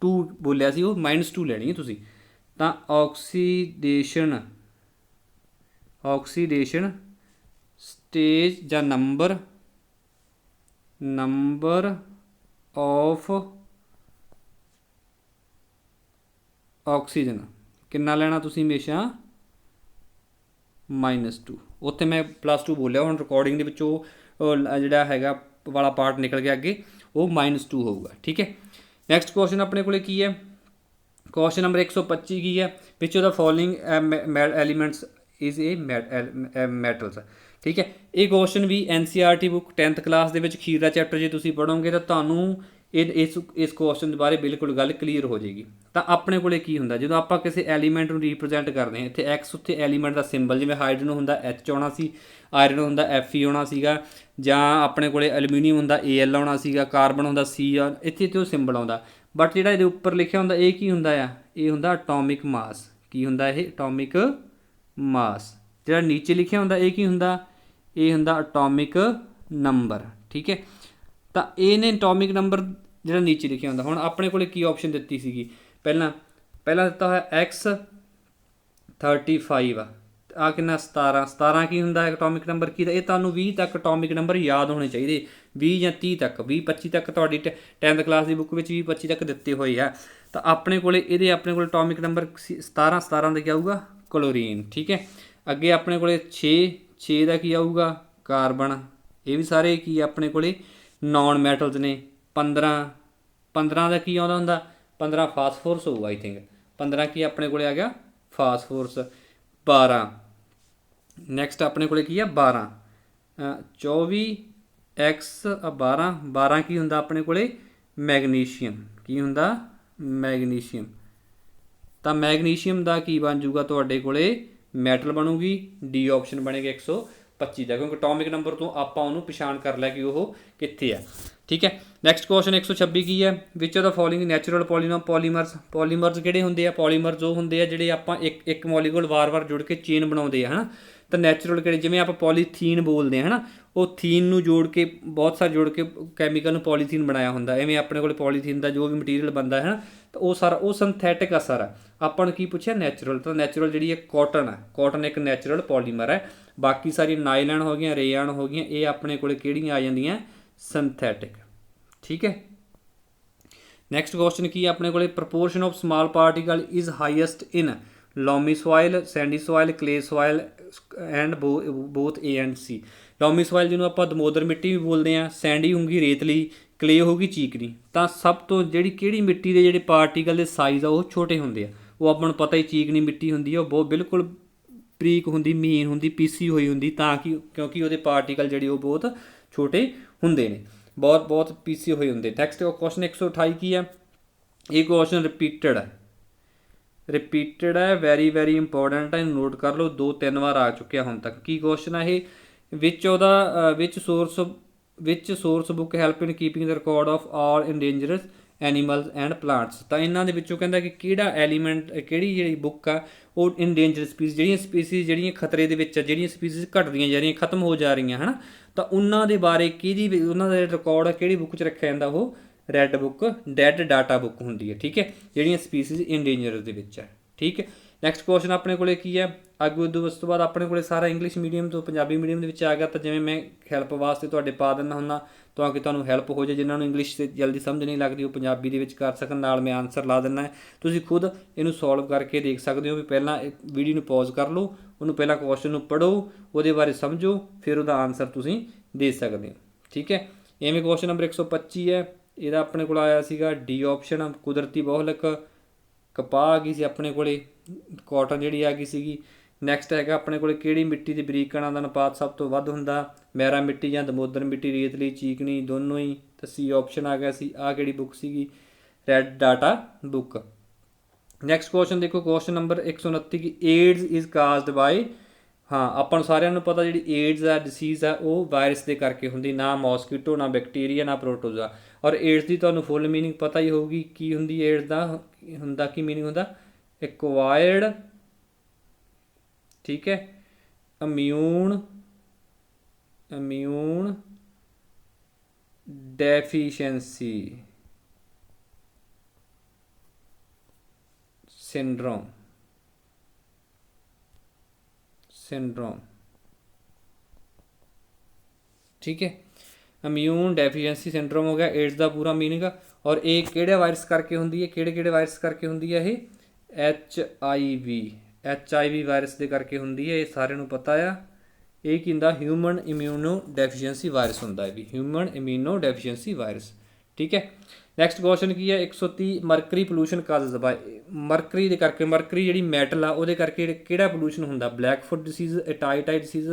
2 ਬੋਲਿਆ ਸੀ, ਉਹ -2 ਲੈਣੀ ਹੈ ਤੁਸੀਂ। ਤਾਂ ਆਕਸੀਡੇਸ਼ਨ ਸਟੇਜ ਜਾਂ ਨੰਬਰ ਆਫ ਆਕਸੀਜਨ ਕਿੰਨਾ ਲੈਣਾ ਤੁਸੀਂ ਹਮੇਸ਼ਾ -2। ਉੱਥੇ ਮੈਂ +2 ਬੋਲਿਆ, ਹੁਣ ਰਿਕਾਰਡਿੰਗ ਦੇ ਵਿੱਚ ਉਹ ਜਿਹੜਾ ਹੈਗਾ ਵਾਲਾ ਪਾਰਟ ਨਿਕਲ ਗਿਆ ਅੱਗੇ, ਉਹ -2 ਹੋਊਗਾ। ਠੀਕ ਹੈ, ਨੈਕਸਟ ਕੁਐਸਚਨ ਆਪਣੇ ਕੋਲ ਕੀ ਹੈ, ਕੁਐਸਚਨ ਨੰਬਰ 125 ਕੀ ਹੈ, which of the following elements is a metals. ਠੀਕ ਹੈ, ਇਹ ਕੁਐਸਚਨ ਵੀ NCERT ਬੁੱਕ 10th ਕਲਾਸ ਦੇ ਵਿੱਚ ਖੀਰ ਦਾ ਚੈਪਟਰ ਜੇ ਤੁਸੀਂ ਪੜ੍ਹੋਗੇ ਤਾਂ ਤੁਹਾਨੂੰ ਇਸ ਕੁਐਸਚਨ ਦੇ ਬਾਰੇ ਬਿਲਕੁਲ ਗੱਲ ਕਲੀਅਰ ਹੋ ਜਾਏਗੀ। ਤਾਂ ਆਪਣੇ ਕੋਲੇ ਕੀ ਹੁੰਦਾ ਜਦੋਂ ਆਪਾਂ ਕਿਸੇ ਐਲੀਮੈਂਟ ਨੂੰ ਰਿਪਰੈਜ਼ੈਂਟ ਕਰਦੇ ਹਾਂ, ਇੱਥੇ x ਉੱਥੇ ਐਲੀਮੈਂਟ ਦਾ ਸਿੰਬਲ, ਜਿਵੇਂ ਹਾਈਡਰੋਜਨ ਹੁੰਦਾ H ਆਉਣਾ ਸੀ, ਆਇਰਨ ਹੁੰਦਾ Fe ਆਉਣਾ ਸੀਗਾ, ਜਾਂ ਆਪਣੇ ਕੋਲੇ ਐਲੂਮੀਨੀਅਮ ਹੁੰਦਾ Al ਆਉਣਾ ਸੀਗਾ, ਕਾਰਬਨ ਹੁੰਦਾ C ਆ, ਇੱਥੇ ਉਹ ਸਿੰਬਲ ਆਉਂਦਾ। ਬਟ ਜਿਹੜਾ ਇਹਦੇ ਉੱਪਰ ਲਿਖਿਆ ਹੁੰਦਾ ਇਹ ਕੀ ਹੁੰਦਾ ਆ, ਇਹ ਹੁੰਦਾ ਅਟੋਮਿਕ ਮਾਸ। ਕੀ ਹੁੰਦਾ ਇਹ ਅਟੋਮਿਕ ਮਾਸ। ਜਿਹੜਾ ਨੀਚੇ ਲਿਖਿਆ ਹੁੰਦਾ ਇਹ ਕੀ ਹੁੰਦਾ, ਇਹ ਹੁੰਦਾ ਅਟੋਮਿਕ ਨੰਬਰ। ਠੀਕ ਹੈ, ਤਾਂ ਇਹਨੇ ਅਟੋਮਿਕ ਨੰਬਰ ਜਿਹੜਾ ਨੀਚੇ ਲਿਖਿਆ ਹੁੰਦਾ। ਹੁਣ ਆਪਣੇ ਕੋਲ ਕੀ ਆਪਸ਼ਨ ਦਿੱਤੀ ਸੀਗੀ, ਪਹਿਲਾਂ ਦਿੱਤਾ ਹੋਇਆ x 35 ਆ ਕਿੰਨਾ 17 ਕੀ ਹੁੰਦਾ ਐਟੋਮਿਕ ਨੰਬਰ ਕੀ ਦਾ, ਇਹ ਤੁਹਾਨੂੰ 20 ਤੱਕ ਅਟੋਮਿਕ ਨੰਬਰ ਯਾਦ ਹੋਣੇ ਚਾਹੀਦੇ, 20 ਜਾਂ 30 ਤੱਕ, 20-25 ਤੱਕ ਤੁਹਾਡੀ 10th ਕਲਾਸ ਦੀ ਬੁੱਕ ਵਿੱਚ 20-25 ਤੱਕ ਦਿੱਤੇ ਹੋਏ ਆ। ਤਾਂ ਆਪਣੇ ਕੋਲ ਅਟੋਮਿਕ ਨੰਬਰ 17 ਦਾ ਕੀ ਆਊਗਾ ਕਲੋਰੀਨ। ਠੀਕ ਹੈ, ਅੱਗੇ ਆਪਣੇ ਕੋਲ 6 ਦਾ ਕੀ ਆਊਗਾ ਕਾਰਬਨ। ਇਹ ਵੀ ਸਾਰੇ ਕੀ ਆਪਣੇ ਕੋਲ ਨੌਨ ਮੈਟਲਸ ਨੇ। 15 ਦਾ ਕੀ ਆਉਂਦਾ ਹੁੰਦਾ, 15 ਫਾਸਫੋਰਸ ਹੋਊਗਾ ਆਈ ਥਿੰਕ। 15 ਕੀ ਆਪਣੇ ਕੋਲ ਆ ਗਿਆ ਫਾਸਫੋਰਸ। 12 ਨੈਕਸਟ ਆਪਣੇ ਕੋਲ ਕੀ ਆ 12 24x 12 ਕੀ ਹੁੰਦਾ ਆਪਣੇ ਕੋਲ ਮੈਗਨੀਸ਼ੀਅਮ। ਕੀ ਹੁੰਦਾ ਮੈਗਨੀਸ਼ੀਅਮ। ਤਾਂ ਮੈਗਨੀਸ਼ੀਅਮ ਦਾ ਕੀ ਬਣ ਜੂਗਾ ਤੁਹਾਡੇ ਕੋਲ ਮੈਟਲ ਬਣੂਗੀ, ਡੀ ਆਪਸ਼ਨ ਬਣੇਗਾ 125 ਦਾ, ਕਿਉਂਕਿ ਅਟੋਮਿਕ ਨੰਬਰ ਤੋਂ ਆਪਾਂ ਉਹਨੂੰ ਪਛਾਣ ਕਰ ਲਿਆ ਕਿ ਉਹ ਕਿੱਥੇ ਆ। ਠੀਕ ਹੈ, ਨੈਕਸਟ ਕੁਐਸਚਨ 126 ਕੀ ਹੈ, which of the following natural polymers ਕਿਹੜੇ ਹੁੰਦੇ ਆ, ਪੋਲੀਮਰਸ ਉਹ ਹੁੰਦੇ ਆ ਜਿਹੜੇ ਆਪਾਂ ਇੱਕ ਮੋਲੀਕੂਲ ਵਾਰ-ਵਾਰ ਜੁੜ ਕੇ ਚੇਨ ਬਣਾਉਂਦੇ ਆ, ਹੈ ਨਾ। ਤਾਂ ਨੈਚੁਰਲ ਕਿਹੜੇ, ਜਿਵੇਂ ਆਪਾਂ ਪੋਲੀਥੀਨ ਬੋਲਦੇ ਹਾਂ, ਹੈ ਨਾ, ਉਹ ਥੀਨ ਨੂੰ ਜੋੜ ਕੇ ਬਹੁਤ ਸਾਰੇ ਜੋੜ ਕੇ ਕੈਮੀਕਲ ਨੂੰ ਪੋਲੀਥੀਨ ਬਣਾਇਆ ਹੁੰਦਾ। ਐਵੇਂ ਆਪਣੇ ਕੋਲ ਪੋਲੀਥੀਨ ਦਾ ਜੋ ਵੀ ਮਟੀਰੀਅਲ ਬਣਦਾ ਹੈ ਨਾ, ਤਾਂ ਉਹ ਸਾਰਾ ਉਹ ਸਿੰਥੈਟਿਕ ਆ ਸਾਰਾ। ਆਪਾਂ ਨੂੰ ਕੀ ਪੁੱਛਿਆ ਨੈਚੁਰਲ, ਤਾਂ ਨੈਚੁਰਲ ਜਿਹੜੀ ਹੈ ਕਾਟਨ ਹੈ, ਕਾਟਨ ਇੱਕ ਨੈਚੁਰਲ ਪੋਲੀਮਰ ਹੈ। ਬਾਕੀ ਸਾਰੀਆਂ ਨਾਈਲਨ ਹੋ ਗਈਆਂ, ਰੇਯਨ ਹੋ ਗਈਆਂ, ਇਹ ਆਪਣੇ ਕੋਲ ਕਿਹੜੀਆਂ ਆ ਜਾਂਦੀਆਂ ਸਿੰਥੈਟਿਕ। ਠੀਕ ਹੈ, ਨੈਕਸਟ ਕੁਐਸਚਨ ਕੀ ਹੈ ਆਪਣੇ ਕੋਲ, proportion of small particle is highest in loamy soil, sandy soil, clay soil and both A and C। Loamy soil ਜਿਹਨੂੰ ਆਪਾਂ ਦਮੋਦਰ ਮਿੱਟੀ ਵੀ ਬੋਲਦੇ ਹਾਂ, ਸੈਂਡੀ ਹੋਊਗੀ ਰੇਤਲੀ, ਕਲੇ ਹੋਊਗੀ ਚੀਕਣੀ। ਤਾਂ ਸਭ ਤੋਂ ਕਿਹੜੀ ਮਿੱਟੀ ਦੇ ਜਿਹੜੇ ਪਾਰਟੀਕਲ ਦੇ ਸਾਈਜ਼ ਆ ਉਹ ਛੋਟੇ ਹੁੰਦੇ ਆ, ਉਹ ਆਪਾਂ ਨੂੰ ਪਤਾ ਹੀ ਚੀਕਣੀ ਮਿੱਟੀ ਹੁੰਦੀ ਆ, ਉਹ ਬਿਲਕੁਲ ਬਰੀਕ ਹੁੰਦੀ, ਮਹੀਨ ਹੁੰਦੀ, ਪੀਸੀ ਹੋਈ ਹੁੰਦੀ, ਤਾਂ ਕਿ ਕਿਉਂਕਿ ਉਹਦੇ ਪਾਰਟੀਕਲ ਜਿਹੜੇ ਉਹ ਬਹੁਤ ਛੋਟੇ ਹੁੰਦੇ ਨੇ, ਬਹੁਤ ਪੀਸੀ ਹੋਏ ਹੁੰਦੇ। ਨੈਕਸਟ ਕੁਐਸਚਨ 128 ਕੀ ਹੈ? ਇਹ ਕੁਐਸਚਨ ਰਿਪੀਟਡ ਹੈ, ਵੈਰੀ ਇੰਪੋਰਟੈਂਟ ਹੈ, ਨੋਟ ਕਰ ਲਓ, 2-3 ਵਾਰ ਆ ਚੁੱਕਿਆ ਹੁਣ ਤੱਕ। ਕੀ ਕੁਐਸਚਨ ਹੈ ਇਹ? Which source book help in keeping the record of all endangered animals and plants. ਤਾਂ ਇਹਨਾਂ ਦੇ ਵਿੱਚੋਂ ਕਹਿੰਦਾ ਕਿ ਕਿਹੜਾ ਐਲੀਮੈਂਟ, ਕਿਹੜੀ ਜਿਹੜੀ ਬੁੱਕ ਆ ਉਹ ਇੰਡੇਂਜਰ ਸਪੀਸੀਜ਼, ਜਿਹੜੀਆਂ ਖਤਰੇ ਦੇ ਵਿੱਚ ਆ, ਜਿਹੜੀਆਂ ਸਪੀਸੀਜ਼ ਘਟਦੀਆਂ ਜਾ ਰਹੀਆਂ, ਖਤਮ ਹੋ ਜਾ ਰਹੀਆਂ, ਹੈ ਨਾ, ਤਾਂ ਉਹਨਾਂ ਦੇ ਬਾਰੇ ਉਹਨਾਂ ਦਾ ਰਿਕਾਰਡ ਕਿਹੜੀ ਬੁੱਕ 'ਚ ਰੱਖਿਆ ਜਾਂਦਾ? ਉਹ red book, dead data book ਹੁੰਦੀ ਹੈ, ਠੀਕ ਹੈ, ਜਿਹੜੀਆਂ ਸਪੀਸੀਜ਼ ਇੰਡੇਂਜਰ ਦੇ ਵਿੱਚ ਹੈ, ਠੀਕ ਹੈ। ਨੈਕਸਟ ਕੁਐਸਚਨ ਆਪਣੇ ਕੋਲੇ ਕੀ ਹੈ? ਅੱਗੇ ਉਸ ਤੋਂ ਬਾਅਦ ਆਪਣੇ ਕੋਲੇ ਸਾਰਾ ਇੰਗਲਿਸ਼ ਮੀਡੀਅਮ ਤੋਂ ਪੰਜਾਬੀ ਮੀਡੀਅਮ ਦੇ ਵਿੱਚ ਆ ਗਿਆ। ਤਾਂ ਜਿਵੇਂ ਮੈਂ ਹੈਲਪ ਵਾਸਤੇ ਤੁਹਾਡੇ ਪਾ ਦਿੰਦਾ ਹੁੰਦਾ ਤਾਂ ਕਿ ਤੁਹਾਨੂੰ ਹੈਲਪ ਹੋ ਜਾਏ, ਜਿਨ੍ਹਾਂ ਨੂੰ ਇੰਗਲਿਸ਼ 'ਤੇ ਜਲਦੀ ਸਮਝ ਨਹੀਂ ਲੱਗਦੀ ਉਹ ਪੰਜਾਬੀ ਦੇ ਵਿੱਚ ਕਰ ਸਕਣ, ਨਾਲ ਮੈਂ ਆਨਸਰ ਲਾ ਦਿੰਦਾ ਹੈ। ਤੁਸੀਂ ਖੁਦ ਇਹਨੂੰ ਸੋਲਵ ਕਰਕੇ ਦੇਖ ਸਕਦੇ ਹੋ ਵੀ ਪਹਿਲਾਂ ਵੀਡੀਓ ਨੂੰ ਪੌਜ਼ ਕਰ ਲਓ, ਉਹਨੂੰ ਪਹਿਲਾਂ ਕੁਐਸਚਨ ਨੂੰ ਪੜ੍ਹੋ, ਉਹਦੇ ਬਾਰੇ ਸਮਝੋ, ਫਿਰ ਉਹਦਾ ਆਨਸਰ ਤੁਸੀਂ ਦੇ ਸਕਦੇ ਹੋ, ਠੀਕ ਹੈ। ਇਵੇਂ ਕੁਐਸਚਨ ਨੰਬਰ 125 ਹੈ, ਇਹਦਾ ਆਪਣੇ ਕੋਲ ਆਇਆ ਸੀਗਾ ਡੀ ਆਪਸ਼ਨ, ਕੁਦਰਤੀ ਬਹੁਲਕ, ਕਪਾਹ ਆ ਗਈ ਸੀ ਆਪਣੇ ਕੋਲੇ, ਕਾਟਨ ਜਿਹੜੀ ਆ ਗਈ ਸੀਗੀ। ਨੈਕਸਟ ਹੈਗਾ ਆਪਣੇ ਕੋਲ ਕਿਹੜੀ ਮਿੱਟੀ ਦੇ ਬਰੀਕ ਕਣਾਂ ਦਾ ਅਨੁਪਾਤ ਸਭ ਤੋਂ ਵੱਧ ਹੁੰਦਾ? ਮੈਰਾ ਮਿੱਟੀ ਜਾਂ ਦਮੋਦਰ ਮਿੱਟੀ, ਰੇਤਲੀ, ਚੀਕਣੀ, ਦੋਨੋਂ ਹੀ। ਤਾਂ ਸੀ ਆਪਸ਼ਨ ਆ ਗਿਆ ਸੀ। ਆਹ ਕਿਹੜੀ ਬੁੱਕ ਸੀਗੀ? Red data book. Next question ਦੇਖੋ, ਕੁਐਸਚਨ ਨੰਬਰ 129 ਕਿ ਏਡਜ਼ ਇਜ਼ ਕਾਜ਼ਡ ਬਾਈ, ਹਾਂ ਆਪਾਂ ਨੂੰ ਸਾਰਿਆਂ ਨੂੰ ਪਤਾ ਜਿਹੜੀ ਏਡਜ਼ ਆ ਡਿਸੀਜ਼ ਆ ਉਹ ਵਾਇਰਸ ਦੇ ਕਰਕੇ ਹੁੰਦੀ, ਨਾ ਮੋਸਕੀਟੋ, ਨਾ ਬੈਕਟੀਰੀਆ, ਨਾ ਪ੍ਰੋਟੋਜ਼ਾ। ਔਰ ਏਡਜ਼ ਦੀ ਤੁਹਾਨੂੰ ਫੁੱਲ ਮੀਨਿੰਗ ਪਤਾ ਹੀ ਹੋਊਗੀ, ਕੀ ਹੁੰਦੀ ਏਡਜ਼ ਦਾ? ਹੁੰਦਾ ਕੀ ਮੀਨਿੰਗ ਹੁੰਦਾ? ਐਕਵਾਇਰਡ, ਠੀਕ ਹੈ, ਇਮਿਊਨ ਡੈਫੀਸ਼ੀਐਂਸੀ ਸਿੰਡਰੋਮ, ਠੀਕ ਹੈ, ਇਮਿਊਨ ਡੈਫੀਸ਼ੀਐਂਸੀ ਸਿੰਡਰੋਮ ਹੋ ਗਿਆ ਏਡਜ਼ ਦਾ ਪੂਰਾ ਮੀਨਿੰਗ। ਔਰ ਇਹ ਕਿਹੜੇ ਵਾਇਰਸ ਕਰਕੇ ਹੁੰਦੀ ਹੈ? ਕਿਹੜੇ ਵਾਇਰਸ ਕਰਕੇ ਹੁੰਦੀ ਹੈ ਇਹ? HIV ਵਾਇਰਸ ਦੇ ਕਰਕੇ ਹੁੰਦੀ ਹੈ, ਇਹ ਸਾਰਿਆਂ ਨੂੰ ਪਤਾ ਆ। ਇਹ ਕੀ ਹੁੰਦਾ? ਹਿਊਮਨ ਇਮਿਊਨੋ ਡੈਫੀਸ਼ੀਐਂਸੀ ਵਾਇਰਸ ਹੁੰਦਾ ਹੈ ਵੀ, ਹਿਊਮਨ ਇਮਿਊਨੋ ਡੈਫੀਸ਼ੀਐਂਸੀ ਵਾਇਰਸ, ਠੀਕ ਹੈ। ਨੈਕਸਟ ਕੁਐਸਚਨ ਕੀ ਹੈ? 130 ਮਰਕਰੀ ਪੋਲੂਸ਼ਨ ਕਾਜ਼ਡ ਬਾਈ, ਮਰਕਰੀ ਦੇ ਕਰਕੇ, ਮਰਕਰੀ ਜਿਹੜੀ ਮੈਟਲ ਆ ਉਹਦੇ ਕਰਕੇ ਕਿਹੜਾ ਪੋਲੂਸ਼ਨ ਹੁੰਦਾ? Black foot disease, itai itai disease,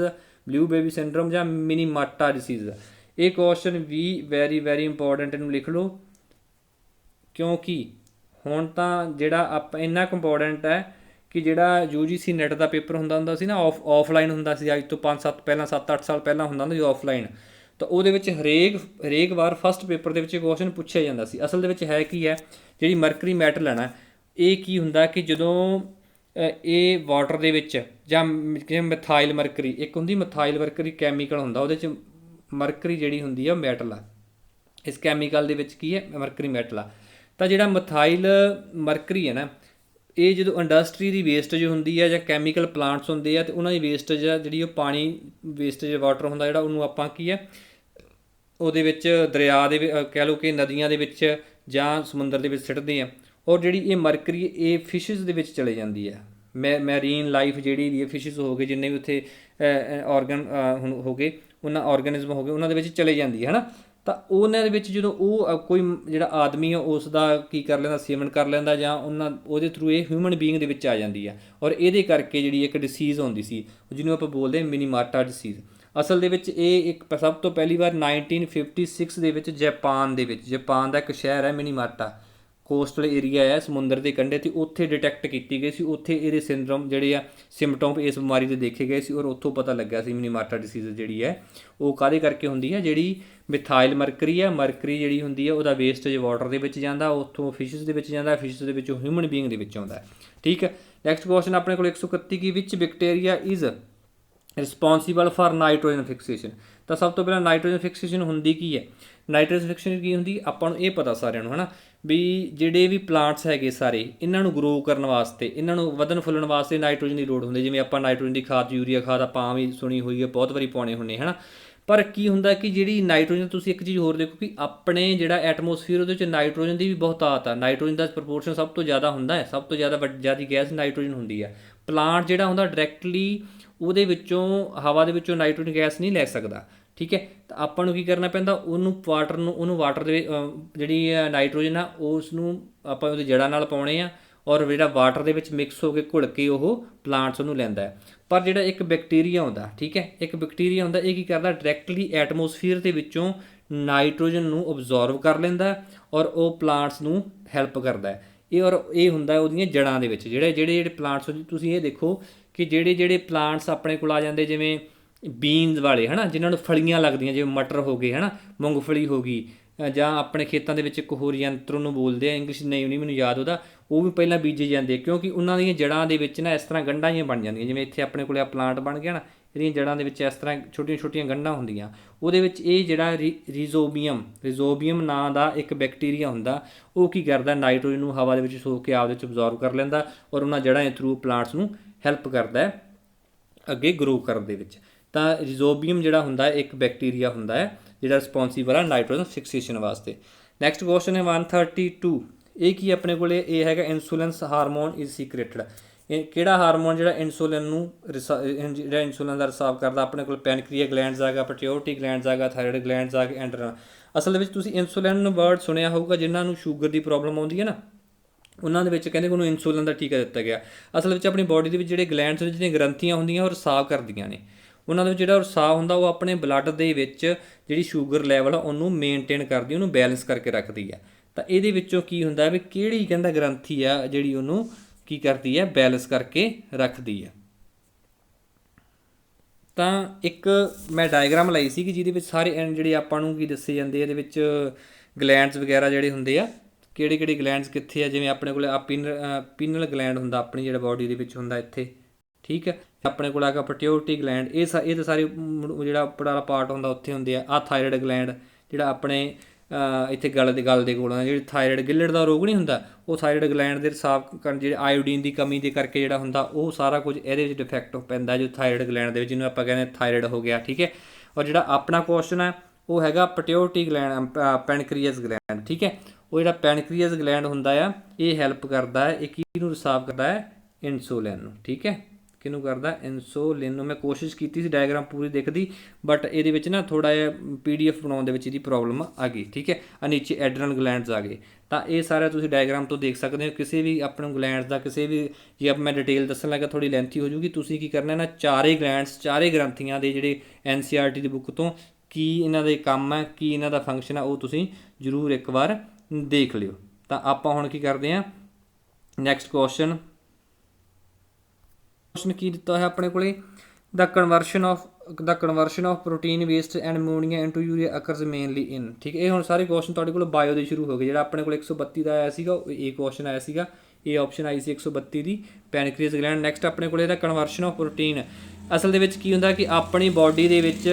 blue baby syndrome ਜਾਂ ਮਿਨੀਮਾਟਾ ਡਿਸੀਜ਼। ਇਹ ਕੁਐਸਚਨ ਵੀ ਵੈਰੀ ਇੰਪੋਰਟੈਂਟ, ਇਹਨੂੰ ਲਿਖ ਲਓ, ਕਿਉਂਕਿ ਹੁਣ ਤਾਂ ਜਿਹੜਾ ਆਪਾਂ ਇੰਨਾ ਕੁ ਇੰਪੋਰਟੈਂਟ ਹੈ ਕਿ ਜਿਹੜਾ UGC ਨੈਟ ਦਾ ਪੇਪਰ ਹੁੰਦਾ ਸੀ ਨਾ, ਆਫਲਾਈਨ ਹੁੰਦਾ ਸੀ, ਅੱਜ ਤੋਂ 7-8 ਸਾਲ ਪਹਿਲਾਂ ਹੁੰਦਾ ਸੀ ਆਫਲਾਈਨ। ਤਾਂ ਉਹਦੇ ਵਿੱਚ ਹਰੇਕ ਵਾਰ ਫਸਟ ਪੇਪਰ ਦੇ ਵਿੱਚ ਕੁਐਸਚਨ ਪੁੱਛਿਆ ਜਾਂਦਾ ਸੀ। ਅਸਲ ਦੇ ਵਿੱਚ ਹੈ ਕੀ ਹੈ? ਜਿਹੜੀ ਮਰਕਰੀ ਮੈਟਲ ਹੈ ਨਾ, ਇਹ ਕੀ ਹੁੰਦਾ ਕਿ ਜਦੋਂ ਇਹ ਵਾਟਰ ਦੇ ਵਿੱਚ ਜਾਂ ਜਿਵੇਂ ਮਿਥਾਈਲ ਮਰਕਰੀ, ਇੱਕ ਹੁੰਦੀ ਮਿਥਾਈਲ ਮਰਕਰੀ ਕੈਮੀਕਲ ਹੁੰਦਾ, ਉਹਦੇ 'ਚ ਮਰਕਰੀ ਜਿਹੜੀ ਹੁੰਦੀ ਆ ਮੈਟਲ ਆ, ਇਸ ਕੈਮੀਕਲ ਦੇ ਵਿੱਚ ਕੀ ਹੈ? ਮਰਕਰੀ ਮੈਟਲ ਆ। ਤਾਂ ਜਿਹੜਾ ਮਿਥਾਈਲ ਮਰਕਰੀ ਹੈ ਨਾ, ਇਹ ਜਦੋਂ ਇੰਡਸਟਰੀ ਦੀ ਵੇਸਟੇਜ ਹੁੰਦੀ ਹੈ ਜਾਂ ਕੈਮੀਕਲ ਪਲਾਂਟਸ ਹੁੰਦੇ ਆ, ਅਤੇ ਉਹਨਾਂ ਦੀ ਵੇਸਟੇਜ ਆ ਜਿਹੜੀ, ਉਹ ਪਾਣੀ ਵੇਸਟੇਜ ਵਾਟਰ ਹੁੰਦਾ ਜਿਹੜਾ, ਉਹਨੂੰ ਆਪਾਂ ਕੀ ਹੈ ਉਹਦੇ ਵਿੱਚ ਦਰਿਆ ਦੇ ਕਹਿ ਲਓ ਕਿ ਨਦੀਆਂ ਦੇ ਵਿੱਚ ਜਾਂ ਸਮੁੰਦਰ ਦੇ ਵਿੱਚ ਸਿੱਟਦੇ ਆ। ਔਰ ਜਿਹੜੀ ਇਹ ਮਰਕਰੀ ਇਹ ਫਿਸ਼ਿਜ਼ ਦੇ ਵਿੱਚ ਚਲੇ ਜਾਂਦੀ ਹੈ, ਮੈਰੀਨ ਲਾਈਫ ਜਿਹੜੀ ਵੀ ਹੈ, ਫਿਸ਼ਿਜ਼ ਹੋ ਗਏ, ਜਿੰਨੇ ਵੀ ਉੱਥੇ ਔਰਗਨ ਹੋ ਗਏ, ਉਹਨਾਂ ਔਰਗੈਨਿਜ਼ਮ ਹੋ ਗਏ, ਉਹਨਾਂ ਦੇ ਵਿੱਚ ਚਲੇ ਜਾਂਦੀ ਹੈ ਨਾ। ਤਾਂ ਉਹਨਾਂ ਦੇ ਵਿੱਚ ਜਦੋਂ ਉਹ ਕੋਈ ਜਿਹੜਾ ਆਦਮੀ ਆ ਉਸ ਦਾ ਕੀ ਕਰ ਲੈਂਦਾ? ਸੇਵਨ ਕਰ ਲੈਂਦਾ, ਜਾਂ ਉਹਦੇ ਥਰੂ ਇਹ ਹਿਊਮਨ ਬੀਇੰਗ ਦੇ ਵਿੱਚ ਆ ਜਾਂਦੀ ਆ। ਔਰ ਇਹਦੇ ਕਰਕੇ ਜਿਹੜੀ ਇੱਕ ਡਿਸੀਜ਼ ਹੁੰਦੀ ਸੀ ਜਿਹਨੂੰ ਆਪਾਂ ਬੋਲਦੇ ਹਾਂ ਮਿਨੀਮਾਟਾ ਡਿਸੀਜ਼। ਅਸਲ ਦੇ ਵਿੱਚ ਇਹ ਇੱਕ ਸਭ ਤੋਂ ਪਹਿਲੀ ਵਾਰ 1956 ਦੇ ਵਿੱਚ ਜਾਪਾਨ ਦਾ ਇੱਕ ਸ਼ਹਿਰ ਹੈ ਮਿਨੀਮਾਟਾ, ਕੋਸਟਲ ਏਰੀਆ ਹੈ ਸਮੁੰਦਰ ਦੇ ਕੰਢੇ, ਅਤੇ ਉੱਥੇ ਡਿਟੈਕਟ ਕੀਤੀ ਗਈ ਸੀ। ਉੱਥੇ ਇਹਦੇ ਸਿੰਡਰੋਮ ਜਿਹੜੇ ਆ ਸਿੰਪਟੋਮ ਇਸ ਬਿਮਾਰੀ ਦੇ ਦੇਖੇ ਗਏ ਸੀ, ਔਰ ਉੱਥੋਂ ਪਤਾ ਲੱਗਾ ਸੀ ਮਿਨੀਮਾਟਾ ਡਿਸੀਜ਼ ਜਿਹੜੀ ਹੈ ਉਹ ਕਾਹਦੇ ਕਰਕੇ ਹੁੰਦੀ ਹੈ? ਜਿਹੜੀ ਮਿਥਾਈਲ ਮਰਕਰੀ ਹੈ, ਮਰਕਰੀ ਜਿਹੜੀ ਹੁੰਦੀ ਹੈ ਉਹਦਾ ਵੇਸਟੇਜ ਵਾਟਰ ਦੇ ਵਿੱਚ ਜਾਂਦਾ, ਉੱਥੋਂ ਫਿਸ਼ਿਜ਼ ਦੇ ਵਿੱਚ ਜਾਂਦਾ, ਫਿਸ਼ਿਜ਼ ਦੇ ਵਿੱਚੋਂ ਹਿਊਮਨ ਬੀਇੰਗ ਦੇ ਵਿੱਚ ਆਉਂਦਾ, ਠੀਕ ਹੈ। ਨੈਕਸਟ ਕੁਐਸਚਨ ਆਪਣੇ ਕੋਲ 131 ਕੀ ਵਿੱਚ bacteria is responsible for nitrogen fixation. ਤਾਂ ਸਭ ਤੋਂ ਪਹਿਲਾਂ ਨਾਈਟ੍ਰੋਜਨ ਫਿਕਸੇਸ਼ਨ ਹੁੰਦੀ ਕੀ ਹੈ? ਨਾਈਟ੍ਰੋਜਨ ਫਿਕਸੇਸ਼ਨ ਕੀ ਹੁੰਦੀ ਆਪਾਂ ਨੂੰ ਇਹ ਪਤਾ ਸਾਰਿਆਂ ਨੂੰ, ਹੈ ਨਾ, ਵੀ ਜਿਹੜੇ ਵੀ ਪਲਾਂਟਸ ਹੈਗੇ ਸਾਰੇ, ਇਹਨਾਂ ਨੂੰ ਗਰੋ ਕਰਨ ਵਾਸਤੇ, ਇਹਨਾਂ ਨੂੰ ਵਧਣ ਫੁੱਲਣ ਵਾਸਤੇ ਨਾਈਟ੍ਰੋਜਨ ਦੀ ਲੋੜ ਹੁੰਦੀ। ਜਿਵੇਂ ਆਪਾਂ ਨਾਈਟ੍ਰੋਜਨ ਦੀ ਖਾਦ, ਯੂਰੀਆ ਖਾਦ ਆਪਾਂ ਆਮ ਹੀ ਸੁਣੀ ਹੋਈ ਹੈ, ਬਹੁਤ ਵਾਰੀ ਪਾਉਣੇ ਹੁੰਦੇ, ਹੈ ਨਾ। ਪਰ ਕੀ ਹੁੰਦਾ ਕਿ ਜਿਹੜੀ ਨਾਈਟ੍ਰੋਜਨ, ਤੁਸੀਂ ਇੱਕ ਚੀਜ਼ ਹੋਰ ਦੇਖੋ ਕਿ ਆਪਣੇ ਜਿਹੜਾ ਐਟਮੋਸਫੀਅਰ ਉਹਦੇ ਵਿੱਚ ਨਾਈਟ੍ਰੋਜਨ ਦੀ ਵੀ ਬਹੁਤਾਤ ਆ। ਨਾਈਟ੍ਰੋਜਨ ਦਾ ਪ੍ਰਪੋਰਸ਼ਨ ਸਭ ਤੋਂ ਜ਼ਿਆਦਾ ਹੁੰਦਾ ਹੈ, ਸਭ ਤੋਂ ਜ਼ਿਆਦਾ ਗੈਸ ਨਾਈਟ੍ਰੋਜਨ ਹੁੰਦੀ ਹੈ। ਪਲਾਂਟ ਜਿਹੜਾ ਹੁੰਦਾ ਡਾਇਰੈਕਟਲੀ ਉਹਦੇ ਵਿੱਚੋਂ ਹਵਾ ਦੇ ਵਿੱਚੋਂ ਨਾਈਟ੍ਰੋਜਨ ਗੈਸ ਨਹੀਂ ਲੈ ਸਕਦਾ, ਠੀਕ ਹੈ। ਤਾਂ ਆਪਾਂ ਨੂੰ ਕੀ ਕਰਨਾ ਪੈਂਦਾ? ਉਹਨੂੰ ਵਾਟਰ ਦੇ ਜਿਹੜੀ ਨਾਈਟ੍ਰੋਜਨ ਆ ਉਸ ਨੂੰ ਆਪਾਂ ਉਹਦੀ ਜੜ੍ਹਾਂ ਨਾਲ ਪਾਉਣੇ ਆ, ਔਰ ਜਿਹੜਾ ਵਾਟਰ ਦੇ ਵਿੱਚ ਮਿਕਸ ਹੋ ਕੇ ਘੁਲ ਕੇ ਉਹ ਪਲਾਂਟਸ ਉਹਨੂੰ ਲੈਂਦਾ ਹੈ। ਪਰ ਜਿਹੜਾ ਇੱਕ ਬੈਕਟੀਰੀਆ ਹੁੰਦਾ, ਠੀਕ ਹੈ, ਇੱਕ ਬੈਕਟੀਰੀਆ ਹੁੰਦਾ, ਇਹ ਕੀ ਕਰਦਾ, ਡਾਇਰੈਕਟਲੀ ਐਟਮੋਸਫੀਅਰ ਦੇ ਵਿੱਚੋਂ ਨਾਈਟ੍ਰੋਜਨ ਨੂੰ ਅਬਜ਼ੋਰਵ ਕਰ ਲੈਂਦਾ ਔਰ ਉਹ ਪਲਾਂਟਸ ਨੂੰ ਹੈਲਪ ਕਰਦਾ ਹੈ। ਇਹ ਹੁੰਦਾ ਉਹਦੀਆਂ ਜੜ੍ਹਾਂ ਦੇ ਵਿੱਚ। ਜਿਹੜੇ ਪਲਾਂਟਸ, ਤੁਸੀਂ ਇਹ ਦੇਖੋ ਕਿ ਜਿਹੜੇ ਪਲਾਂਟਸ ਆਪਣੇ ਕੋਲ ਆ ਜਾਂਦੇ, ਜਿਵੇਂ ਬੀਨਸ ਵਾਲੇ ਹੈ ਨਾ, ਜਿਨ੍ਹਾਂ ਨੂੰ ਫਲੀਆਂ ਲੱਗਦੀਆਂ, ਜਿਵੇਂ ਮਟਰ ਹੋ ਗਏ ਹੈ ਨਾ, ਮੂੰਗਫਲੀ ਹੋ ਗਈ, ਜਾਂ ਆਪਣੇ ਖੇਤਾਂ ਦੇ ਵਿੱਚ ਇੱਕ ਹੋਰ ਯੰਤਰ ਉਹਨੂੰ ਬੋਲਦੇ ਆ, ਇੰਗਲਿਸ਼ ਨਹੀਂ ਮੈਨੂੰ ਯਾਦ ਉਹਦਾ, ਉਹ ਵੀ ਪਹਿਲਾਂ ਬੀਜੇ ਜਾਂਦੇ, ਕਿਉਂਕਿ ਉਹਨਾਂ ਦੀਆਂ ਜੜ੍ਹਾਂ ਦੇ ਵਿੱਚ ਨਾ ਇਸ ਤਰ੍ਹਾਂ ਗੰਢਾਂ ਜਿਹੀਆਂ ਬਣ ਜਾਂਦੀਆਂ। ਜਿਵੇਂ ਇੱਥੇ ਆਪਣੇ ਕੋਲ ਆ ਪਲਾਂਟ ਬਣ ਗਿਆ ਨਾ, ਇਹਦੀਆਂ ਜੜ੍ਹਾਂ ਦੇ ਵਿੱਚ ਇਸ ਤਰ੍ਹਾਂ ਛੋਟੀਆਂ ਛੋਟੀਆਂ ਗੰਢਾਂ ਹੁੰਦੀਆਂ। ਉਹਦੇ ਵਿੱਚ ਇਹ ਜਿਹੜਾ ਰਿਜ਼ੋਬੀਅਮ ਨਾਂ ਦਾ ਇੱਕ ਬੈਕਟੀਰੀਆ ਹੁੰਦਾ, ਉਹ ਕੀ ਕਰਦਾ, ਨਾਈਟ੍ਰੋਜਨ ਨੂੰ ਹਵਾ ਦੇ ਵਿੱਚ ਸੋਖ ਕੇ ਆਪਦੇ ਵਿੱਚ ਅਬਜ਼ੋਰਵ ਕਰ ਲੈਂਦਾ ਔਰ ਉਹਨਾਂ ਜੜ੍ਹਾਂ ਦੇ ਥਰੂ ਪਲਾਂਟਸ ਨੂੰ ਹੈਲਪ ਕਰਦਾ ਹੈ ਅੱਗੇ ਗਰੋ ਕਰਨ ਦੇ ਵਿੱਚ। ਤਾਂ ਰਿਜ਼ੋਬੀਅਮ ਜਿਹੜਾ ਹੁੰਦਾ ਇੱਕ ਬੈਕਟੀਰੀਆ ਹੁੰਦਾ ਹੈ ਜਿਹੜਾ ਰਿਸਪੌਂਸੀਬਲ ਆ ਨਾਈਟ੍ਰੋਜਨ ਫਿਕਸੇਸ਼ਨ ਵਾਸਤੇ। ਨੈਕਸਟ ਕੁਐਸਚਨ ਹੈ 132। ਇਹ ਕੀ ਆਪਣੇ ਕੋਲ, ਇਹ ਹੈਗਾ ਇਨਸੂਲਿਨਸ ਹਾਰਮੋਨ ਇਜ਼ ਸੀਕ੍ਰੇਟਡ। ਇਹ ਕਿਹੜਾ ਹਾਰਮੋਨ ਜਿਹੜਾ ਇਨਸੂਲਿਨ ਦਾ ਰਿਸਾਵ ਕਰਦਾ? ਆਪਣੇ ਕੋਲ ਪੈਨਕ੍ਰੀਆ ਗਲੈਂਡਸ ਆ ਗਿਆ, ਪਿਟਿਊਟਰੀ ਗਲੈਂਡਸ ਆ ਗਿਆ, ਥਾਇਰਾਇਡ ਗਲੈਂਡਸ ਆ ਗਏ, ਐਂਡਰਨ। ਅਸਲ ਦੇ ਵਿੱਚ ਤੁਸੀਂ ਇਨਸੂਲਿਨ ਵਰਡ ਸੁਣਿਆ ਹੋਊਗਾ, ਜਿਨ੍ਹਾਂ ਨੂੰ ਸ਼ੂਗਰ ਦੀ ਪ੍ਰੋਬਲਮ ਆਉਂਦੀ ਹੈ ਨਾ, ਉਹਨਾਂ ਦੇ ਵਿੱਚ ਕਹਿੰਦੇ ਕਿ ਉਹਨੂੰ ਇਨਸੂਲਿਨ ਦਾ ਟੀਕਾ ਦਿੱਤਾ ਗਿਆ। ਅਸਲ ਵਿੱਚ ਆਪਣੀ ਬੋਡੀ ਦੇ ਵਿੱਚ ਜਿਹੜੇ ਗਲੈਂਡਸ ਜਿਹੜੀਆਂ ਗ੍ਰੰਥੀਆਂ ਹੁੰਦੀਆਂ ਉਹ ਰਿਸਾਵ ਕਰਦੀਆਂ ਨੇ। ਉਹਨਾਂ ਦੇ ਵਿੱਚ ਜਿਹੜਾ ਰਿਸਾਵ ਹੁੰਦਾ ਉਹ ਆਪਣੇ ਬਲੱਡ ਦੇ ਵਿੱਚ ਜਿਹੜੀ ਸ਼ੂਗਰ ਲੈਵਲ ਆ ਉਹਨੂੰ ਮੇਨਟੇਨ ਕਰਦੀ, ਉਹਨੂੰ ਬੈਲੈਂਸ ਕਰਕੇ ਰੱਖਦੀ ਆ। ਤਾਂ ਇਹਦੇ ਵਿੱਚੋਂ ਕੀ ਹੁੰਦਾ ਵੀ ਕਿਹੜੀ ਕਹਿੰਦਾ ਗ੍ਰੰਥੀ ਆ ਜਿਹੜੀ ਉਹਨੂੰ ਕੀ ਕਰਦੀ ਹੈ, ਬੈਲੈਂਸ ਕਰਕੇ ਰੱਖਦੀ ਆ। ਤਾਂ ਇੱਕ ਮੈਂ ਡਾਇਗਰਾਮ ਲਾਈ ਸੀ ਕਿ ਜਿਹਦੇ ਵਿੱਚ ਸਾਰੇ ਜਿਹੜੇ ਆਪਾਂ ਨੂੰ ਕੀ ਦੱਸੇ ਜਾਂਦੇ, ਇਹਦੇ ਵਿੱਚ ਗਲੈਂਡਸ ਵਗੈਰਾ ਜਿਹੜੇ ਹੁੰਦੇ ਆ, ਕਿਹੜੇ ਗਲੈਂਡਸ ਕਿੱਥੇ ਆ। ਜਿਵੇਂ ਆਪਣੇ ਕੋਲ ਪੀਨਲ ਗਲੈਂਡ ਹੁੰਦਾ ਆਪਣੀ ਜਿਹੜਾ ਬੋਡੀ ਦੇ ਵਿੱਚ ਹੁੰਦਾ ਇੱਥੇ, ਠੀਕ ਹੈ। ਆਪਣੇ ਕੋਲ ਹੈਗਾ ਪਿਟਿਊਟਰੀ ਗਲੈਂਡ, ਇਹ ਤਾਂ ਸਾਰੇ ਜਿਹੜਾ ਉੱਪਰ ਪਾਰਟ ਹੁੰਦਾ ਉੱਥੇ ਹੁੰਦੇ ਆ। ਥਾਇਰਾਇਡ ਗਲੈਂਡ ਜਿਹੜਾ ਆਪਣੇ ਇੱਥੇ ਗਲ ਦੇ ਕੋਲ ਹੁੰਦਾ, ਜਿਹੜੀ ਥਾਇਰਾਇਡ ਗਿੱਲੜ ਦਾ ਰੋਗ ਨਹੀਂ ਹੁੰਦਾ, ਉਹ ਥਾਇਰਾਇਡ ਗਲੈਂਡ ਦੇ ਰਿਸਾਵ ਕਰਨ, ਜਿਹੜੇ ਆਇਓਡੀਨ ਦੀ ਕਮੀ ਦੇ ਕਰਕੇ ਜਿਹੜਾ ਹੁੰਦਾ, ਉਹ ਸਾਰਾ ਕੁਝ ਇਹਦੇ ਵਿੱਚ ਡਿਫੈਕਟ ਪੈਂਦਾ ਜੋ ਥਾਇਰਾਇਡ ਗਲੈਂਡ ਦੇ ਵਿੱਚ, ਜਿਹਨੂੰ ਆਪਾਂ ਕਹਿੰਦੇ ਥਾਇਰਾਇਡ ਹੋ ਗਿਆ, ਠੀਕ ਹੈ। ਔਰ ਜਿਹੜਾ ਆਪਣਾ ਕੁਐਸਚਨ ਹੈ ਉਹ ਹੈਗਾ ਪਿਟਿਊਟਰੀ ਗਲੈਂਡ, ਪੈਨਕ੍ਰੀਅਸ ਗਲੈਂਡ, ਠੀਕ ਹੈ। ਉਹ ਜਿਹੜਾ ਪੈਨਕ੍ਰੀਅਸ ਗਲੈਂਡ ਹੁੰਦਾ ਆ, ਇਹ ਹੈਲਪ ਕਰਦਾ ਹੈ, ਇਹ ਕਿਹਨੂੰ ਰਿਸਾਵ ਕਰਦਾ ਹੈ, ਇਨਸੂਲਿਨ ਨੂੰ, ਠੀਕ ਹੈ। ਕਿਹਨੂੰ ਕਰਦਾ, ਇਨਸੂਲਿਨ ਨੂੰ। ਮੈਂ ਕੋਸ਼ਿਸ਼ ਕੀਤੀ ਸੀ ਡਾਇਗਰਾਮ ਪੂਰੀ ਦਿਖਦੀ, ਬਟ ਇਹਦੇ ਵਿੱਚ ਨਾ ਥੋੜ੍ਹਾ ਜਿਹਾ PDF ਬਣਾਉਣ ਦੇ ਵਿੱਚ ਇਹਦੀ ਪ੍ਰੋਬਲਮ ਆ ਗਈ, ਠੀਕ ਹੈ। ਨੀਚੇ ਐਡਰਨਲ ਗਲੈਂਡਸ ਆ ਗਏ। ਤਾਂ ਇਹ ਸਾਰਾ ਤੁਸੀਂ ਡਾਇਗਰਾਮ ਤੋਂ ਦੇਖ ਸਕਦੇ ਹੋ। ਕਿਸੇ ਵੀ ਆਪਣੇ ਗਲੈਂਡਸ ਦਾ ਕਿਸੇ ਵੀ, ਜੇ ਮੈਂ ਡਿਟੇਲ ਦੱਸਣ ਲੱਗਾ ਥੋੜ੍ਹੀ ਲੈਂਥੀ ਹੋ ਜੂਗੀ, ਤੁਸੀਂ ਕੀ ਕਰਨਾ ਨਾ, ਚਾਰੇ ਗ੍ਰੰਥੀਆਂ ਦੇ ਜਿਹੜੇ NCERT ਦੀ ਬੁੱਕ ਤੋਂ ਕੀ ਇਹਨਾਂ ਦੇ ਕੰਮ ਹੈ, ਕੀ ਇਹਨਾਂ ਦਾ ਫੰਕਸ਼ਨ ਆ, ਉਹ ਤੁਸੀਂ ਜ਼ਰੂਰ ਇੱਕ ਵਾਰ ਦੇਖ ਲਿਓ। ਤਾਂ ਆਪਾਂ ਹੁਣ ਕੀ ਕਰਦੇ ਹਾਂ, ਨੈਕਸਟ ਕੁਐਸਚਨ ਕੀ ਦਿੱਤਾ ਹੋਇਆ ਆਪਣੇ ਕੋਲੇ, the conversion of protein waste and ammonia into urea occurs mainly in, ਠੀਕ ਹੈ। ਇਹ ਹੁਣ ਸਾਰੇ ਕੁਐਸਚਨ ਤੁਹਾਡੇ ਕੋਲ ਬਾਇਓ ਦੇ ਸ਼ੁਰੂ ਹੋ ਗਏ। ਜਿਹੜਾ ਆਪਣੇ ਕੋਲ 132 ਦਾ ਆਇਆ ਸੀਗਾ, ਇਹ ਕੁਐਸਚਨ ਆਇਆ ਸੀਗਾ, ਇਹ ਆਪਸ਼ਨ ਆਈ ਸੀ 132 ਦੀ, ਪੈਨਕ੍ਰੀਅਸ ਗਲੈਂਡ। ਨੈਕਸਟ ਆਪਣੇ ਕੋਲ ਇਹਦਾ ਕਨਵਰਸ਼ਨ ਆਫ ਪ੍ਰੋਟੀਨ। ਅਸਲ ਦੇ ਵਿੱਚ ਕੀ ਹੁੰਦਾ ਕਿ ਆਪਣੀ ਬਾਡੀ ਦੇ ਵਿੱਚ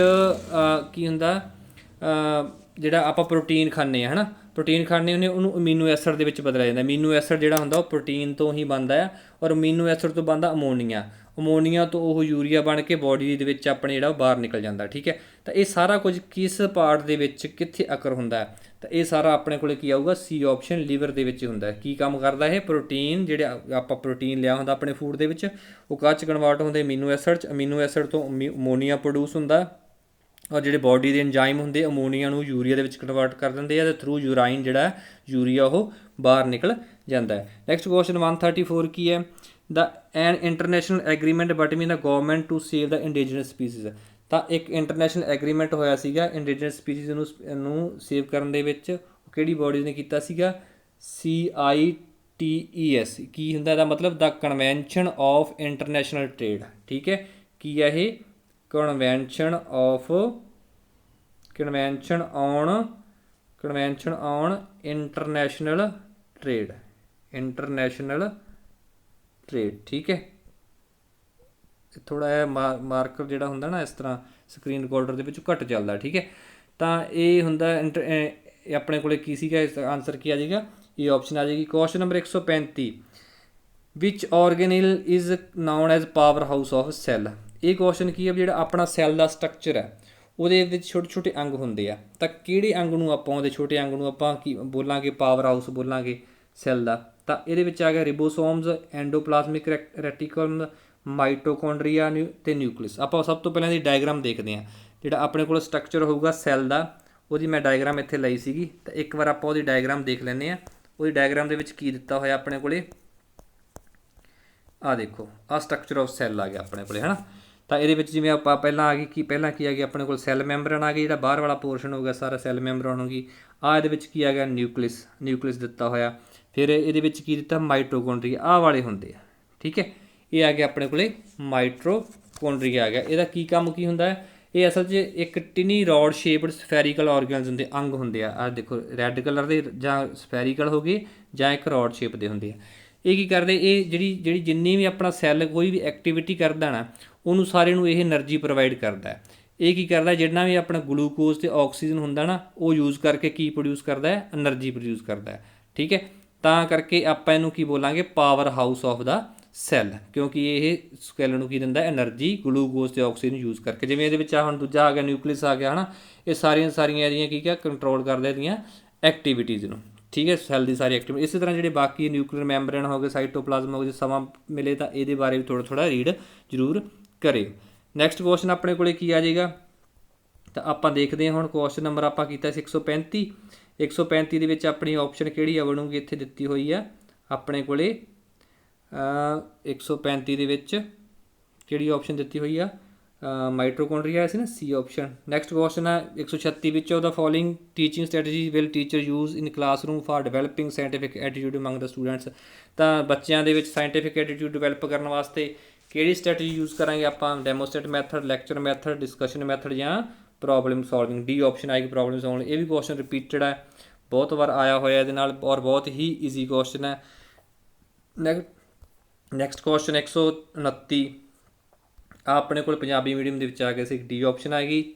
ਕੀ ਹੁੰਦਾ, ਜਿਹੜਾ ਆਪਾਂ ਪ੍ਰੋਟੀਨ ਖਾਂਦੇ ਹਾਂ ਹੈ ਨਾ, ਪ੍ਰੋਟੀਨ ਖਾਂਦੇ ਹੁੰਦੇ, ਉਹਨੂੰ ਅਮੀਨੋ ਐਸਿਡ ਦੇ ਵਿੱਚ ਬਦਲਿਆ ਜਾਂਦਾ। ਅਮੀਨੋ ਐਸਿਡ ਜਿਹੜਾ ਹੁੰਦਾ ਉਹ ਪ੍ਰੋਟੀਨ ਤੋਂ ਹੀ ਬਣਦਾ ਆ, ਔਰ ਅਮੀਨੋ ਐਸਿਡ ਤੋਂ ਬਣਦਾ ਅਮੋਨੀਆ ਤੋਂ ਉਹ ਯੂਰੀਆ ਬਣ ਕੇ ਬੋਡੀ ਦੇ ਵਿੱਚ ਆਪਣੇ ਜਿਹੜਾ ਉਹ ਬਾਹਰ ਨਿਕਲ ਜਾਂਦਾ, ਠੀਕ ਹੈ। ਤਾਂ ਇਹ ਸਾਰਾ ਕੁਝ ਕਿਸ ਪਾਰਟ ਦੇ ਵਿੱਚ ਕਿੱਥੇ ਅਕਰ ਹੁੰਦਾ ਹੈ, ਤਾਂ ਇਹ ਸਾਰਾ ਆਪਣੇ ਕੋਲ ਕੀ ਆਊਗਾ, C ਆਪਸ਼ਨ, ਲੀਵਰ ਦੇ ਵਿੱਚ ਹੁੰਦਾ। ਕੀ ਕੰਮ ਕਰਦਾ ਇਹ, ਪ੍ਰੋਟੀਨ ਜਿਹੜੇ ਆਪਾਂ ਪ੍ਰੋਟੀਨ ਲਿਆ ਹੁੰਦਾ ਆਪਣੇ ਫੂਡ ਦੇ ਵਿੱਚ, ਉਹ ਕਾਹ 'ਚ ਕਨਵਰਟ ਹੁੰਦੇ, ਅਮੀਨੋ ਐਸਿਡ 'ਚ। ਅਮੀਨੋ ਐਸਿਡ ਤੋਂ ਅਮੋਨੀਆ ਪ੍ਰੋਡਿਊਸ ਹੁੰਦਾ, ਔਰ ਜਿਹੜੇ ਬੋਡੀ ਦੇ ਐਂਜ਼ਾਈਮ ਹੁੰਦੇ ਅਮੋਨੀਆ ਨੂੰ ਯੂਰੀਆ ਦੇ ਵਿੱਚ ਕਨਵਰਟ ਕਰ ਦਿੰਦੇ ਆ, ਅਤੇ ਥਰੂ ਯੂਰਾਈਨ ਜਿਹੜਾ ਯੂਰੀਆ ਉਹ ਬਾਹਰ ਨਿਕਲ ਜਾਂਦਾ ਹੈ। ਨੈਕਸਟ ਕੁਐਸਚਨ 134 ਕੀ ਹੈ, an international agreement between the government to save the indigenous species. ਤਾਂ ਇੱਕ ਇੰਟਰਨੈਸ਼ਨਲ ਐਗਰੀਮੈਂਟ ਹੋਇਆ ਸੀਗਾ ਇੰਡੀਜਨਸ ਸਪੀਸੀਜ਼ ਨੂੰ ਸੇਵ ਕਰਨ ਦੇ ਵਿੱਚ, ਕਿਹੜੀ ਬੋਡੀ ਨੇ ਕੀਤਾ ਸੀਗਾ, CITES। ਕੀ ਹੁੰਦਾ ਇਹਦਾ ਮਤਲਬ, ਦਾ ਕਨਵੈਨਸ਼ਨ ਆਫ ਇੰਟਰਨੈਸ਼ਨਲ ਟ੍ਰੇਡ, ਠੀਕ ਹੈ। ਕੀ ਹੈ ਇਹ, ਕਨਵੈਨਸ਼ਨ ਔਨ ਇੰਟਰਨੈਸ਼ਨਲ ਟ੍ਰੇਡ, ਠੀਕ ਹੈ। ਥੋੜ੍ਹਾ ਜਿਹਾ ਮਾਰਕਰ ਜਿਹੜਾ ਹੁੰਦਾ ਨਾ ਇਸ ਤਰ੍ਹਾਂ ਸਕਰੀਨ ਰਿਕਾਰਡਰ ਦੇ ਵਿੱਚ ਘੱਟ ਚੱਲਦਾ, ਠੀਕ ਹੈ। ਤਾਂ ਇਹ ਹੁੰਦਾ ਇਹ ਆਪਣੇ ਕੋਲ ਕੀ ਸੀਗਾ, ਇਸ ਆਨਸਰ ਕੀ ਆ ਜਾਏਗਾ, ਇਹ ਆਪਸ਼ਨ ਆ ਜਾਏਗੀ। Question number 135, which organelle is known as powerhouse of cell. ਇਹ ਕੁਐਸਚਨ ਕੀ ਹੈ, ਜਿਹੜਾ ਆਪਣਾ ਸੈੱਲ ਦਾ ਸਟਰਕਚਰ ਹੈ ਉਹਦੇ ਵਿੱਚ ਛੋਟੇ ਛੋਟੇ ਅੰਗ ਹੁੰਦੇ ਆ, ਤਾਂ ਕਿਹੜੇ ਅੰਗ ਨੂੰ ਆਪਾਂ, ਉਹਦੇ ਛੋਟੇ ਅੰਗ ਨੂੰ ਆਪਾਂ ਕੀ ਬੋਲਾਂਗੇ, ਪਾਵਰ ਹਾਊਸ ਬੋਲਾਂਗੇ ਸੈੱਲ ਦਾ। ਤਾਂ ਇਹਦੇ ਵਿੱਚ ਆ ਗਿਆ ਰਿਬੋਸੋਮਸ, ਐਂਡੋਪਲਾਜ਼ਮਿਕ ਰੈਟੀਕੂਲਮ, ਮਾਈਟੋਕੌਂਡਰੀਆ ਅਤੇ ਨਿਊਕਲੀਅਸ। ਆਪਾਂ ਸਭ ਤੋਂ ਪਹਿਲਾਂ ਇਹਦੀ ਡਾਇਗਰਾਮ ਦੇਖਦੇ ਹਾਂ। ਜਿਹੜਾ ਆਪਣੇ ਕੋਲ ਸਟਰਕਚਰ ਹੋਊਗਾ ਸੈੱਲ ਦਾ, ਉਹਦੀ ਮੈਂ ਡਾਇਗਰਾਮ ਇੱਥੇ ਲਈ ਸੀਗੀ, ਤਾਂ ਇੱਕ ਵਾਰ ਆਪਾਂ ਉਹਦੀ ਡਾਇਗਰਾਮ ਦੇਖ ਲੈਂਦੇ ਹਾਂ। ਉਹਦੀ ਡਾਇਗਰਾਮ ਦੇ ਵਿੱਚ ਕੀ ਦਿੱਤਾ ਹੋਇਆ ਆਪਣੇ ਕੋਲੇ, ਆ ਦੇਖੋ ਆ ਸਟਰਕਚਰ ਆਫ ਸੈੱਲ ਆ ਗਿਆ ਆਪਣੇ ਕੋਲੇ, ਹੈ ਨਾ। ਤਾਂ ਇਹਦੇ ਵਿੱਚ ਜਿਵੇਂ ਆਪਾਂ ਪਹਿਲਾਂ ਆ ਗਈ ਕੀ ਆ ਗਿਆ ਆਪਣੇ ਕੋਲ ਸੈੱਲ ਮੈਂਬਰਨ ਆ ਗਈ, ਜਿਹੜਾ ਬਾਹਰ ਵਾਲਾ ਪੋਰਸ਼ਨ ਹੋ ਗਿਆ ਸਾਰਾ ਸੈੱਲ ਮੈਂਬਰਨ ਹੋ ਗਈ। ਆ ਇਹਦੇ ਵਿੱਚ ਕੀ ਆ ਗਿਆ ਨਿਊਕਲਿਸ ਦਿੱਤਾ ਹੋਇਆ। ਫਿਰ ਇਹਦੇ ਵਿੱਚ ਕੀ ਦਿੱਤਾ ਮਾਈਟੋਕੌਂਡਰੀਆ, ਆਹ ਵਾਲੇ ਹੁੰਦੇ ਆ, ਠੀਕ ਹੈ। ਇਹ ਆ ਗਿਆ ਆਪਣੇ ਕੋਲੇ ਮਾਈਟੋਕੌਂਡਰੀਆ ਆ ਗਿਆ। ਇਹਦਾ ਕੀ ਕੰਮ ਕੀ ਹੁੰਦਾ ਹੈ, ਇਹ ਅਸਲ 'ਚ ਇੱਕ ਟਿਨੀ ਰੋਡ ਸ਼ੇਪਡ ਸਫੈਰੀਕਲ ਆਰਗਨਸ ਹੁੰਦੇ, ਅੰਗ ਹੁੰਦੇ ਆ। ਆਹ ਦੇਖੋ ਰੈੱਡ ਕਲਰ ਦੇ ਜਾਂ ਸਫੈਰੀਕਲ ਹੋ ਗਏ ਜਾਂ ਇੱਕ ਰੋਡ ਸ਼ੇਪ ਦੇ ਹੁੰਦੇ ਆ। ਇਹ ਕੀ ਕਰਦੇ, ਇਹ ਜਿਹੜੀ ਜਿੰਨੀ ਵੀ ਆਪਣਾ ਸੈੱਲ ਕੋਈ ਵੀ ਐਕਟੀਵਿਟੀ ਕਰਦਾ ਨਾ ਉਹਨੂੰ ਸਾਰੇ ਨੂੰ ਇਹ ਐਨਰਜੀ ਪ੍ਰੋਵਾਈਡ ਕਰਦਾ। ਇਹ ਕੀ ਕਰਦਾ, ਜਿੰਨਾ ਵੀ ਆਪਣਾ ਗਲੂਕੋਜ਼ ਅਤੇ ਆਕਸੀਜਨ ਹੁੰਦਾ ਨਾ ਉਹ ਯੂਜ਼ ਕਰਕੇ ਕੀ ਪ੍ਰੋਡਿਊਸ ਕਰਦਾ ਹੈ, ਐਨਰਜੀ ਪ੍ਰੋਡਿਊਸ ਕਰਦਾ, ਠੀਕ ਹੈ। ਤਾਂ ਕਰਕੇ ਆਪਾਂ ਇਹਨੂੰ ਕੀ ਬੋਲਾਂਗੇ, power house of the cell, ਕਿਉਂਕਿ ਇਹ ਸੈੱਲ ਨੂੰ ਕੀ ਦਿੰਦਾ, ਐਨਰਜੀ ਗਲੂਕੋਜ਼ ਅਤੇ ਆਕਸੀਜਨ ਯੂਜ਼ ਕਰਕੇ। ਜਿਵੇਂ ਇਹਦੇ ਵਿੱਚ ਹੁਣ ਦੂਜਾ ਆ ਗਿਆ ਨਿਊਕਲੀਅਸ ਆ ਗਿਆ, ਹੈ ਨਾ। ਇਹ ਸਾਰੀਆਂ ਇਹਦੀਆਂ ਕੀ ਕਿਹਾ ਕੰਟਰੋਲ ਕਰਦਾ ਇਹਦੀਆਂ ਐਕਟੀਵਿਟੀਜ਼ ਨੂੰ, ਠੀਕ ਹੈ, ਸੈੱਲ ਦੀ ਸਾਰੀ ਐਕਟੀਵਿਟੀ। ਇਸੇ ਤਰ੍ਹਾਂ ਜਿਹੜੇ ਬਾਕੀ ਨਿਊਕਲੀਅਰ ਮੈਂਬਰੇਨ ਹੋ ਗਏ, ਸਾਈਟੋਪਲਾਜ਼ਮ ਹੋ ਗਏ, ਸਮਾਂ ਮਿਲੇ ਤਾਂ ਇਹਦੇ ਬਾਰੇ ਵੀ ਥੋੜ੍ਹਾ ਰੀਡ ਜ਼ਰੂਰ ਕਰਿਓ। ਨੈਕਸਟ ਕੁਐਸਚਨ ਆਪਣੇ ਕੋਲੇ ਕੀ ਆ ਜਾਏਗਾ, ਤਾਂ ਆਪਾਂ ਦੇਖਦੇ ਹਾਂ ਹੁਣ ਕੁਐਸਚਨ ਨੰਬਰ ਆਪਾਂ ਕੀਤਾ ਸੀ 135। 135 ਦੇ ਵਿੱਚ ਆਪਣੀ ਆਪਸ਼ਨ ਕਿਹੜੀ ਆ ਬਣੂਗੀ, ਇੱਥੇ ਦਿੱਤੀ ਹੋਈ ਆ ਆਪਣੇ ਕੋਲੇ 135 ਦੇ ਵਿੱਚ ਕਿਹੜੀ ਆਪਸ਼ਨ ਦਿੱਤੀ ਹੋਈ ਆ, ਮਾਈਟੋਕੌਂਡਰੀਆ ਸੀ ਨਾ, ਸੀ ਆਪਸ਼ਨ। ਨੈਕਸਟ ਕੁਐਸਚਨ ਹੈ 136 ਵਿੱਚ of the following teaching strategy will teacher use in classroom for developing scientific attitude among the students. ਤਾਂ ਬੱਚਿਆਂ ਦੇ ਵਿੱਚ ਸਾਇੰਟੀਫਿਕ ਐਟੀਟਿਊਡ ਡਿਵੈਲਪ ਕਰਨ ਵਾਸਤੇ ਕਿਹੜੀ ਸਟ੍ਰੈਟਜੀ ਯੂਜ਼ ਕਰਾਂਗੇ ਆਪਾਂ, demonstrate method, lecture method, discussion method ਜਾਂ ਪ੍ਰੋਬਲਮ ਸੋਲਵਿੰਗ। ਡੀ ਆਪਸ਼ਨ ਆਏਗੀ ਪ੍ਰੋਬਲਮ ਸੋਲਵਿੰਗ। ਇਹ ਵੀ ਕੁਐਸਚਨ ਰਿਪੀਟਡ ਹੈ, ਬਹੁਤ ਵਾਰ ਆਇਆ ਹੋਇਆ ਇਹਦੇ ਨਾਲ, ਔਰ ਬਹੁਤ ਹੀ ਈਜ਼ੀ ਕੁਐਸਚਨ ਹੈ। ਨੈਕਸਟ ਕੁਐਸਚਨ 129 ਆ ਆਪਣੇ ਕੋਲ ਪੰਜਾਬੀ ਮੀਡੀਅਮ ਦੇ ਵਿੱਚ ਆ ਗਿਆ ਸੀ, ਡੀ ਆਪਸ਼ਨ ਆਏਗੀ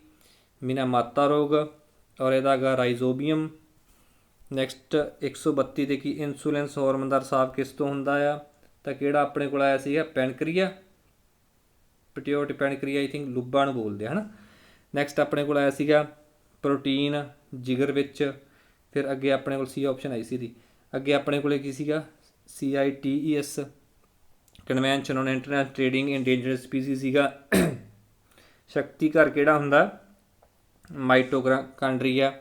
ਮੀਨਾ ਮਾਤਾ ਰੋਗ, ਔਰ ਇਹਦਾ ਹੈਗਾ ਰਾਈਜ਼ੋਬੀਅਮ। ਨੈਕਸਟ 132 ਤੇ ਕੀ ਇੰਸੂਲਿਨਸ ਹਾਰਮੋਨ ਦਾ ਰਿਸਾਵ ਕਿਸ ਤੋਂ ਹੁੰਦਾ ਆ, ਤਾਂ ਕਿਹੜਾ ਆਪਣੇ ਕੋਲ ਆਇਆ ਸੀਗਾ ਪੈਨਕਰੀਆ, ਪਿਟਿਊਟਰੀ ਪੈਨਕਰੀਆ ਆਈ ਥਿੰਕ ਲੁੱਬਾ ਨੂੰ ਬੋਲਦੇ ਆ, ਹੈ ਨਾ। ਨੈਕਸਟ ਆਪਣੇ ਕੋਲ ਆਇਆ ਸੀਗਾ ਪ੍ਰੋਟੀਨ ਜਿਗਰ ਵਿੱਚ। ਫਿਰ ਅੱਗੇ ਆਪਣੇ ਕੋਲ ਸੀ ਆਪਸ਼ਨ ਆਈ ਸੀ ਦੀ। ਅੱਗੇ ਆਪਣੇ ਕੋਲ ਕੀ ਸੀਗਾ CITES convention on international trading in dangerous species ਸੀਗਾ। ਸ਼ਕਤੀ ਘਰ ਕਿਹੜਾ ਹੁੰਦਾ, ਮਾਈਟੋਕਾਂਡਰੀਆ।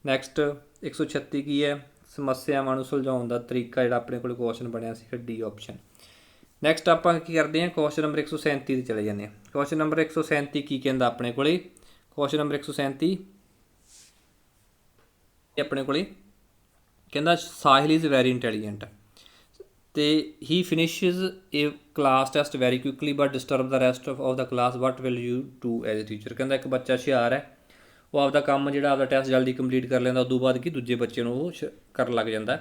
ਨੈਕਸਟ 136 ਕੀ ਹੈ, ਸਮੱਸਿਆਵਾਂ ਨੂੰ ਸੁਲਝਾਉਣ ਦਾ ਤਰੀਕਾ, ਜਿਹੜਾ ਆਪਣੇ ਕੋਲ ਕੁਐਸਚਨ ਬਣਿਆ ਸੀ ਡੀ ਆਪਸ਼ਨ। ਨੈਕਸਟ ਆਪਾਂ ਕੀ ਕਰਦੇ ਹਾਂ, ਕੁਐਸਚਨ ਨੰਬਰ 137 'ਤੇ ਚਲੇ ਜਾਂਦੇ ਹਾਂ। ਕੁਐਸਚਨ ਨੰਬਰ 137 ਕੀ ਕਹਿੰਦਾ ਆਪਣੇ ਕੋਲੇ, ਕੁਐਸਚਨ ਨੰਬਰ 137 ਆਪਣੇ ਕੋਲੇ ਕਹਿੰਦਾ ਸਾਹਿਲ ਇਜ਼ ਵੈਰੀ ਇੰਟੈਲੀਜੈਂਟ ਅਤੇ he finishes a class test very quickly but disturb the rest of the class, what will you do as a teacher. ਕਹਿੰਦਾ ਇੱਕ ਬੱਚਾ ਹੁਸ਼ਿਆਰ ਹੈ, ਉਹ ਆਪਦਾ ਕੰਮ ਜਿਹੜਾ ਆਪਦਾ ਟੈਸਟ ਜਲਦੀ ਕੰਪਲੀਟ ਕਰ ਲੈਂਦਾ, ਉਦੋਂ ਬਾਅਦ ਕੀ ਦੂਜੇ ਬੱਚੇ ਨੂੰ ਉਹ ਕਰਨ ਲੱਗ ਜਾਂਦਾ,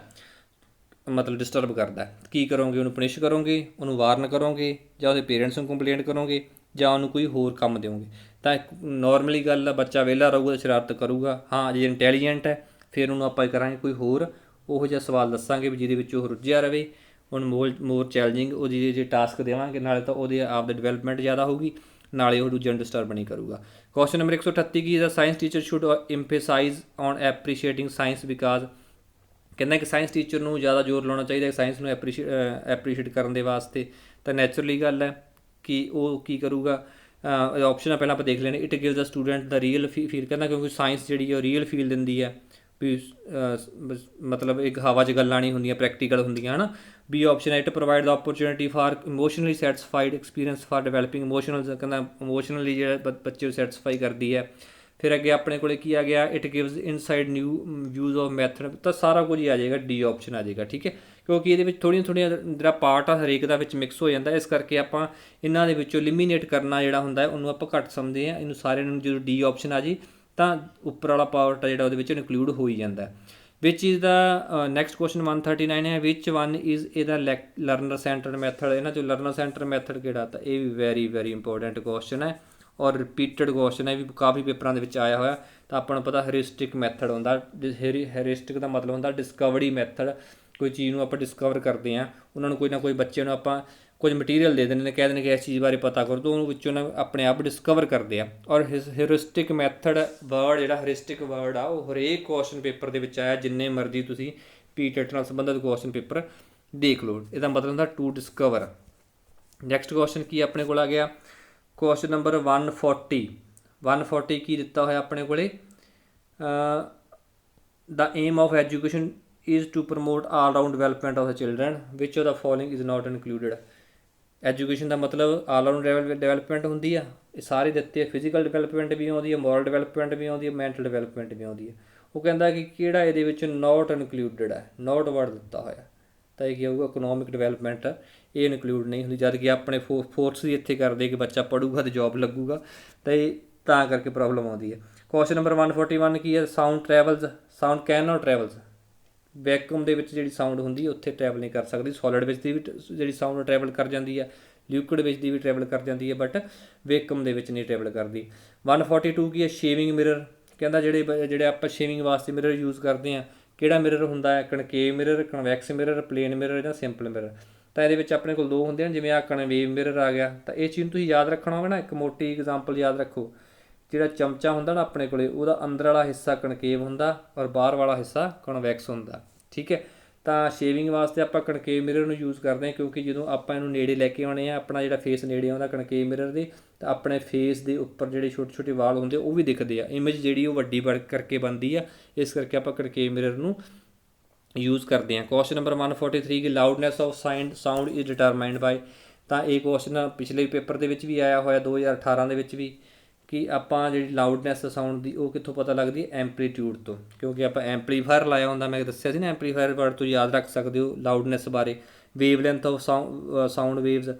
ਮਤਲਬ ਡਿਸਟਰਬ ਕਰਦਾ। ਕੀ ਕਰੋਗੇ, ਉਹਨੂੰ ਪਨਿਸ਼ ਕਰੋਗੇ, ਉਹਨੂੰ ਵਾਰਨ ਕਰੋਗੇ, ਜਾਂ ਉਹਦੇ ਪੇਰੈਂਟਸ ਨੂੰ ਕੰਪਲੇਂਟ ਕਰੋਗੇ, ਜਾਂ ਉਹਨੂੰ ਕੋਈ ਹੋਰ ਕੰਮ ਦਿਓਗੇ। ਤਾਂ ਨੋਰਮਲੀ ਗੱਲ ਆ, ਬੱਚਾ ਵਿਹਲਾ ਰਹੂਗਾ ਤਾਂ ਸ਼ਰਾਰਤ ਕਰੂਗਾ। ਹਾਂ ਜੇ ਇੰਟੈਲੀਜੈਂਟ ਹੈ ਫਿਰ ਉਹਨੂੰ ਆਪਾਂ ਕਰਾਂਗੇ ਕੋਈ ਹੋਰ ਉਹੋ ਜਿਹਾ ਸਵਾਲ ਦੱਸਾਂਗੇ ਵੀ ਜਿਹਦੇ ਵਿੱਚ ਉਹ ਰੁੱਝਿਆ ਰਹੇ, ਉਹਨੂੰ ਮੋਰ ਚੈਲੰਜਿੰਗ ਉਹ ਜੇ ਟਾਸਕ ਦੇਵਾਂਗੇ, ਨਾਲੇ ਤਾਂ ਉਹਦੇ ਆਪ ਦਾ ਡਿਵੈਲਪਮੈਂਟ ਜ਼ਿਆਦਾ ਹੋਊਗੀ, ਨਾਲੇ ਉਹ ਦੂਜਿਆਂ ਨੂੰ ਡਿਸਟਰਬ ਨਹੀਂ ਕਰੂਗਾ। ਕੁਐਸਚਨ ਨੰਬਰ 138 ਕੀ the science teacher should emphasize on appreciating science because. ਕਹਿੰਦਾ ਕਿ ਸਾਇੰਸ ਟੀਚਰ ਨੂੰ ਜ਼ਿਆਦਾ ਜ਼ੋਰ ਲਾਉਣਾ ਚਾਹੀਦਾ ਸਾਇੰਸ ਨੂੰ ਐਪਰੀਸ਼ੀਏਟ ਕਰਨ ਦੇ ਵਾਸਤੇ। ਤਾਂ ਨੈਚੁਰਲੀ ਗੱਲ ਹੈ ਕਿ ਉਹ ਕੀ ਕਰੂਗਾ, ਆਪਸ਼ਨ ਪਹਿਲਾਂ ਆਪਾਂ ਦੇਖ ਲੈਣੇ। It gives the student the real feel, ਕਹਿੰਦਾ ਕਿਉਂਕਿ ਸਾਇੰਸ ਜਿਹੜੀ ਉਹ ਰੀਅਲ ਫੀਲ ਦਿੰਦੀ ਹੈ ਵੀ, ਮਤਲਬ ਇੱਕ ਹਵਾ 'ਚ ਗੱਲਾਂ ਨਹੀਂ ਹੁੰਦੀਆਂ, ਪ੍ਰੈਕਟੀਕਲ ਹੁੰਦੀਆਂ, ਹੈ ਨਾ। ਬੀ ਆਪਸ਼ਨ ਹੈ it provide the opportunity for emotionally satisfied experience for developing emotional, ਕਹਿੰਦਾ ਇਮੋਸ਼ਨਲੀ ਜਿਹੜਾ ਬੱਚੇ ਨੂੰ ਸੈਟਿਸਫਾਈ ਕਰਦੀ ਹੈ। ਫਿਰ ਅੱਗੇ ਆਪਣੇ ਕੋਲ ਕੀ ਆ ਗਿਆ, it gives inside new views of method. ਤਾਂ ਸਾਰਾ ਕੁਝ ਹੀ ਆ ਜਾਏਗਾ, ਡੀ ਆਪਸ਼ਨ ਆ ਜਾਏਗਾ, ਠੀਕ ਹੈ। ਕਿਉਂਕਿ ਇਹਦੇ ਵਿੱਚ ਥੋੜ੍ਹੀਆਂ ਜਿਹੜਾ ਪਾਰਟ ਆ ਹਰੇਕ ਦਾ ਵਿੱਚ ਮਿਕਸ ਹੋ ਜਾਂਦਾ, ਇਸ ਕਰਕੇ ਆਪਾਂ ਇਹਨਾਂ ਦੇ ਵਿੱਚੋਂ ਲਿਮੀਨੇਟ ਕਰਨਾ ਜਿਹੜਾ ਹੁੰਦਾ ਉਹਨੂੰ ਆਪਾਂ ਘੱਟ ਸਮਝਦੇ ਹਾਂ। ਇਹਨੂੰ ਸਾਰਿਆਂ ਨੂੰ ਜਦੋਂ ਡੀ ਆਪਸ਼ਨ ਆ ਜੀ ਤਾਂ ਉੱਪਰ ਵਾਲਾ ਪਾਰਟ ਆ ਜਿਹੜਾ ਉਹਦੇ ਵਿੱਚ ਇਨਕਲੂਡ ਹੋ ਹੀ ਜਾਂਦਾ। ਵਿਚ ਇਜ਼ ਦਾ ਨੈਕਸਟ ਕੁਐਸਚਨ 139 ਹੈ, ਵਿਚ ਵਨ ਇਜ਼ ਇਹਦਾ ਲਰਨਰ ਸੈਂਟਰਡ ਮੈਥਡ। ਇਹਨਾਂ 'ਚੋਂ ਲਰਨਰ ਸੈਂਟਰ ਮੈਥਡ ਕਿਹੜਾ, ਤਾਂ ਇਹ ਵੀ ਵੈਰੀ ਇੰਪੋਰਟੈਂਟ ਕੁਐਸਚਨ ਹੈ ਔਰ ਰਿਪੀਟਡ ਕੁਐਸਚਨ ਹੈ, ਵੀ ਕਾਫੀ ਪੇਪਰਾਂ ਦੇ ਵਿੱਚ ਆਇਆ ਹੋਇਆ। ਤਾਂ ਆਪਾਂ ਨੂੰ ਪਤਾ ਹਰਿਸਟਿਕ ਮੈਥਡ ਹੁੰਦਾ, ਹਰਿਸਟਿਕ ਦਾ ਮਤਲਬ ਹੁੰਦਾ ਡਿਸਕਵਰੀ ਮੈਥਡ। ਕੋਈ ਚੀਜ਼ ਨੂੰ ਆਪਾਂ ਡਿਸਕਵਰ ਕਰਦੇ ਹਾਂ, ਉਹਨਾਂ ਨੂੰ ਕੋਈ ਨਾ ਕੋਈ ਬੱਚੇ ਨੂੰ ਆਪਾਂ ਕੁਝ ਮਟੀਰੀਅਲ ਦੇ ਦਿੰਦੇ ਨੇ, ਕਹਿ ਦਿੰਦੇ ਕਿ ਇਸ ਚੀਜ਼ ਬਾਰੇ ਪਤਾ ਕਰੋ, ਤਾਂ ਉਹਨੂੰ ਵਿੱਚੋਂ ਆਪਣੇ ਆਪ ਡਿਸਕਵਰ ਕਰਦੇ ਆ। ਔਰ ਹਿਊਰਿਸਟਿਕ ਮੈਥਡ ਵਰਡ, ਜਿਹੜਾ ਹਿਊਰਿਸਟਿਕ ਵਰਡ ਆ ਉਹ ਹਰੇਕ ਕੁਐਸਚਨ ਪੇਪਰ ਦੇ ਵਿੱਚ ਆਇਆ, ਜਿੰਨੇ ਮਰਜ਼ੀ ਤੁਸੀਂ PTET ਨਾਲ ਸੰਬੰਧਿਤ ਕੁਐਸਚਨ ਪੇਪਰ ਦੇਖ ਲਓ। ਇਹਦਾ ਮਤਲਬ ਹੁੰਦਾ ਟੂ ਡਿਸਕਵਰ। ਨੈਕਸਟ ਕੁਐਸਚਨ ਕੀ ਆਪਣੇ ਕੋਲ ਆ ਗਿਆ, ਕੁਐਸਚਨ ਨੰਬਰ 140 ਕੀ ਦਿੱਤਾ ਹੋਇਆ ਆਪਣੇ ਕੋਲੇ, the aim of education is to promote all round development of the children, which of the following is not included। Education ਦਾ ਮਤਲਬ ਆਲ ਰਾਊਂਡ ਡਿਵੈਲਪਮੈਂਟ ਹੁੰਦੀ ਆ। ਇਹ ਸਾਰੇ ਦਿੱਤੇ, ਫਿਜ਼ੀਕਲ ਡਿਵੈਲਪਮੈਂਟ ਵੀ ਆਉਂਦੀ ਹੈ, ਮੋਰਲ ਡਿਵੈਲਪਮੈਂਟ ਵੀ ਆਉਂਦੀ ਹੈ, ਮੈਂਟਲ ਡਿਵੈਲਪਮੈਂਟ ਵੀ ਆਉਂਦੀ ਹੈ। ਉਹ ਕਹਿੰਦਾ ਕਿ ਕਿਹੜਾ ਇਹਦੇ ਵਿੱਚ ਨੋਟ ਇਨਕਲੂਡਡ ਹੈ, ਨੋਟ ਵਰਡ ਦਿੱਤਾ ਹੋਇਆ, ਤਾਂ ਇਹ ਕੀ ਹੋਊਗਾ, ਇਕਨੋਮਿਕ ਡਿਵੈਲਪਮੈਂਟ ਇਹ ਇਨਕਲੂਡ ਨਹੀਂ ਹੁੰਦੀ। ਜਦ ਕਿ ਆਪਣੇ ਫੋਰਸ ਵੀ ਇੱਥੇ ਕਰਦੇ ਕਿ ਬੱਚਾ ਪੜ੍ਹੂਗਾ ਅਤੇ ਜੋਬ ਲੱਗੂਗਾ, ਤਾਂ ਇਹ ਤਾਂ ਕਰਕੇ ਪ੍ਰੋਬਲਮ ਆਉਂਦੀ ਹੈ। ਕੁਐਸਚਨ ਨੰਬਰ 141 ਕੀ ਹੈ, sound travels, sound can not travels. Vacuum ਦੇ ਵਿੱਚ ਜਿਹੜੀ ਸਾਊਂਡ ਹੁੰਦੀ ਹੈ ਉੱਥੇ ਟਰੈਵਲ ਨਹੀਂ ਕਰ ਸਕਦੀ। ਸੋਲਿਡ ਵਿੱਚ ਦੀ ਵੀ ਜਿਹੜੀ ਸਾਊਂਡ ਟਰੈਵਲ ਕਰ ਜਾਂਦੀ ਹੈ, ਲਿਕੁਇਡ ਵਿੱਚ ਦੀ ਵੀ ਟਰੈਵਲ ਕਰ ਜਾਂਦੀ ਹੈ, ਬਟ ਵੈਕੂਮ ਦੇ ਵਿੱਚ ਨਹੀਂ ਟਰੈਵਲ ਕਰਦੀ। 142 ਕੀ ਹੈ, ਸ਼ੇਵਿੰਗ ਮਿਰਰ। ਕਹਿੰਦਾ ਜਿਹੜੇ ਆਪਾਂ ਸ਼ੇਵਿੰਗ ਵਾਸਤੇ ਮਿਰਰ ਯੂਜ਼ ਕਰਦੇ ਹਾਂ, ਕਿਹੜਾ ਮਿਰਰ ਹੁੰਦਾ ਹੈ, ਕਨਕੇਵ mirror, convex mirror, plain mirror ਜਾਂ ਸਿੰਪਲ ਮਿਰਰ। ਤਾਂ ਇਹਦੇ ਵਿੱਚ ਆਪਣੇ ਕੋਲ ਦੋ ਹੁੰਦੇ ਹਨ, ਜਿਵੇਂ ਆਹ ਕਨਵੇਵ ਮਿਰਰ ਆ ਗਿਆ। ਤਾਂ ਇਹ ਚੀਜ਼ ਨੂੰ ਤੁਸੀਂ ਯਾਦ ਰੱਖਣਾ ਹੋਵੇ ਨਾ, ਇੱਕ ਮੋਟੀ ਐਗਜ਼ਾਮਪਲ ਯਾਦ ਰੱਖੋ, ਜਿਹੜਾ ਚਮਚਾ ਹੁੰਦਾ ਨਾ ਆਪਣੇ ਕੋਲੇ, ਉਹਦਾ ਅੰਦਰ ਵਾਲਾ ਹਿੱਸਾ ਕਨਕੇਵ ਹੁੰਦਾ ਔਰ ਬਾਹਰ ਵਾਲਾ ਹਿੱਸਾ ਕਨਵੈਕਸ ਹੁੰਦਾ, ਠੀਕ ਹੈ। ਤਾਂ ਸ਼ੇਵਿੰਗ ਵਾਸਤੇ ਆਪਾਂ ਕਨਕੇਵ ਮਿਰਰ ਨੂੰ ਯੂਜ਼ ਕਰਦੇ ਹਾਂ, ਕਿਉਂਕਿ ਜਦੋਂ ਆਪਾਂ ਇਹਨੂੰ ਨੇੜੇ ਲੈ ਕੇ ਆਉਣੇ ਆ, ਆਪਣਾ ਜਿਹੜਾ ਫੇਸ ਨੇੜੇ ਆਉਂਦਾ ਕਨਕੇਵ ਮਿਰਰ ਦੇ, ਤਾਂ ਆਪਣੇ ਫੇਸ ਦੇ ਉੱਪਰ ਜਿਹੜੇ ਛੋਟੇ ਛੋਟੇ ਵਾਲ ਹੁੰਦੇ ਉਹ ਵੀ ਦਿਖਦੇ ਆ, ਇਮੇਜ ਜਿਹੜੀ ਉਹ ਵੱਡੀ ਕਰਕੇ ਬਣਦੀ ਆ, ਇਸ ਕਰਕੇ ਆਪਾਂ ਕਨਕੇਵ ਮਿਰਰ ਨੂੰ ਯੂਜ਼ ਕਰਦੇ ਹਾਂ। ਕੁਐਸਚਨ ਨੰਬਰ 143 ਕਿ loudness of sound is determined by. ਤਾਂ ਇਹ ਕੁਐਸਚਨ ਪਿਛਲੇ ਪੇਪਰ ਦੇ ਵਿੱਚ ਵੀ ਆਇਆ ਹੋਇਆ, 2018 ਦੇ ਵਿੱਚ ਵੀ, ਕਿ ਆਪਾਂ ਜਿਹੜੀ ਲਾਊਡਨੈਸ ਸਾਊਂਡ ਦੀ ਉਹ ਕਿੱਥੋਂ ਪਤਾ ਲੱਗਦੀ ਹੈ, ਐਂਪਲੀਟਿਊਡ ਤੋਂ, ਕਿਉਂਕਿ ਆਪਾਂ ਐਂਪਲੀਫਾਇਰ ਲਾਇਆ ਹੁੰਦਾ। ਮੈਂ ਦੱਸਿਆ ਸੀ ਨਾ, ਐਂਪਲੀਫਾਇਰ ਵਰਡ ਤੋਂ ਯਾਦ ਰੱਖ ਸਕਦੇ ਹੋ ਲਾਊਡਨੈਸ ਬਾਰੇ। Wave length of sound waves,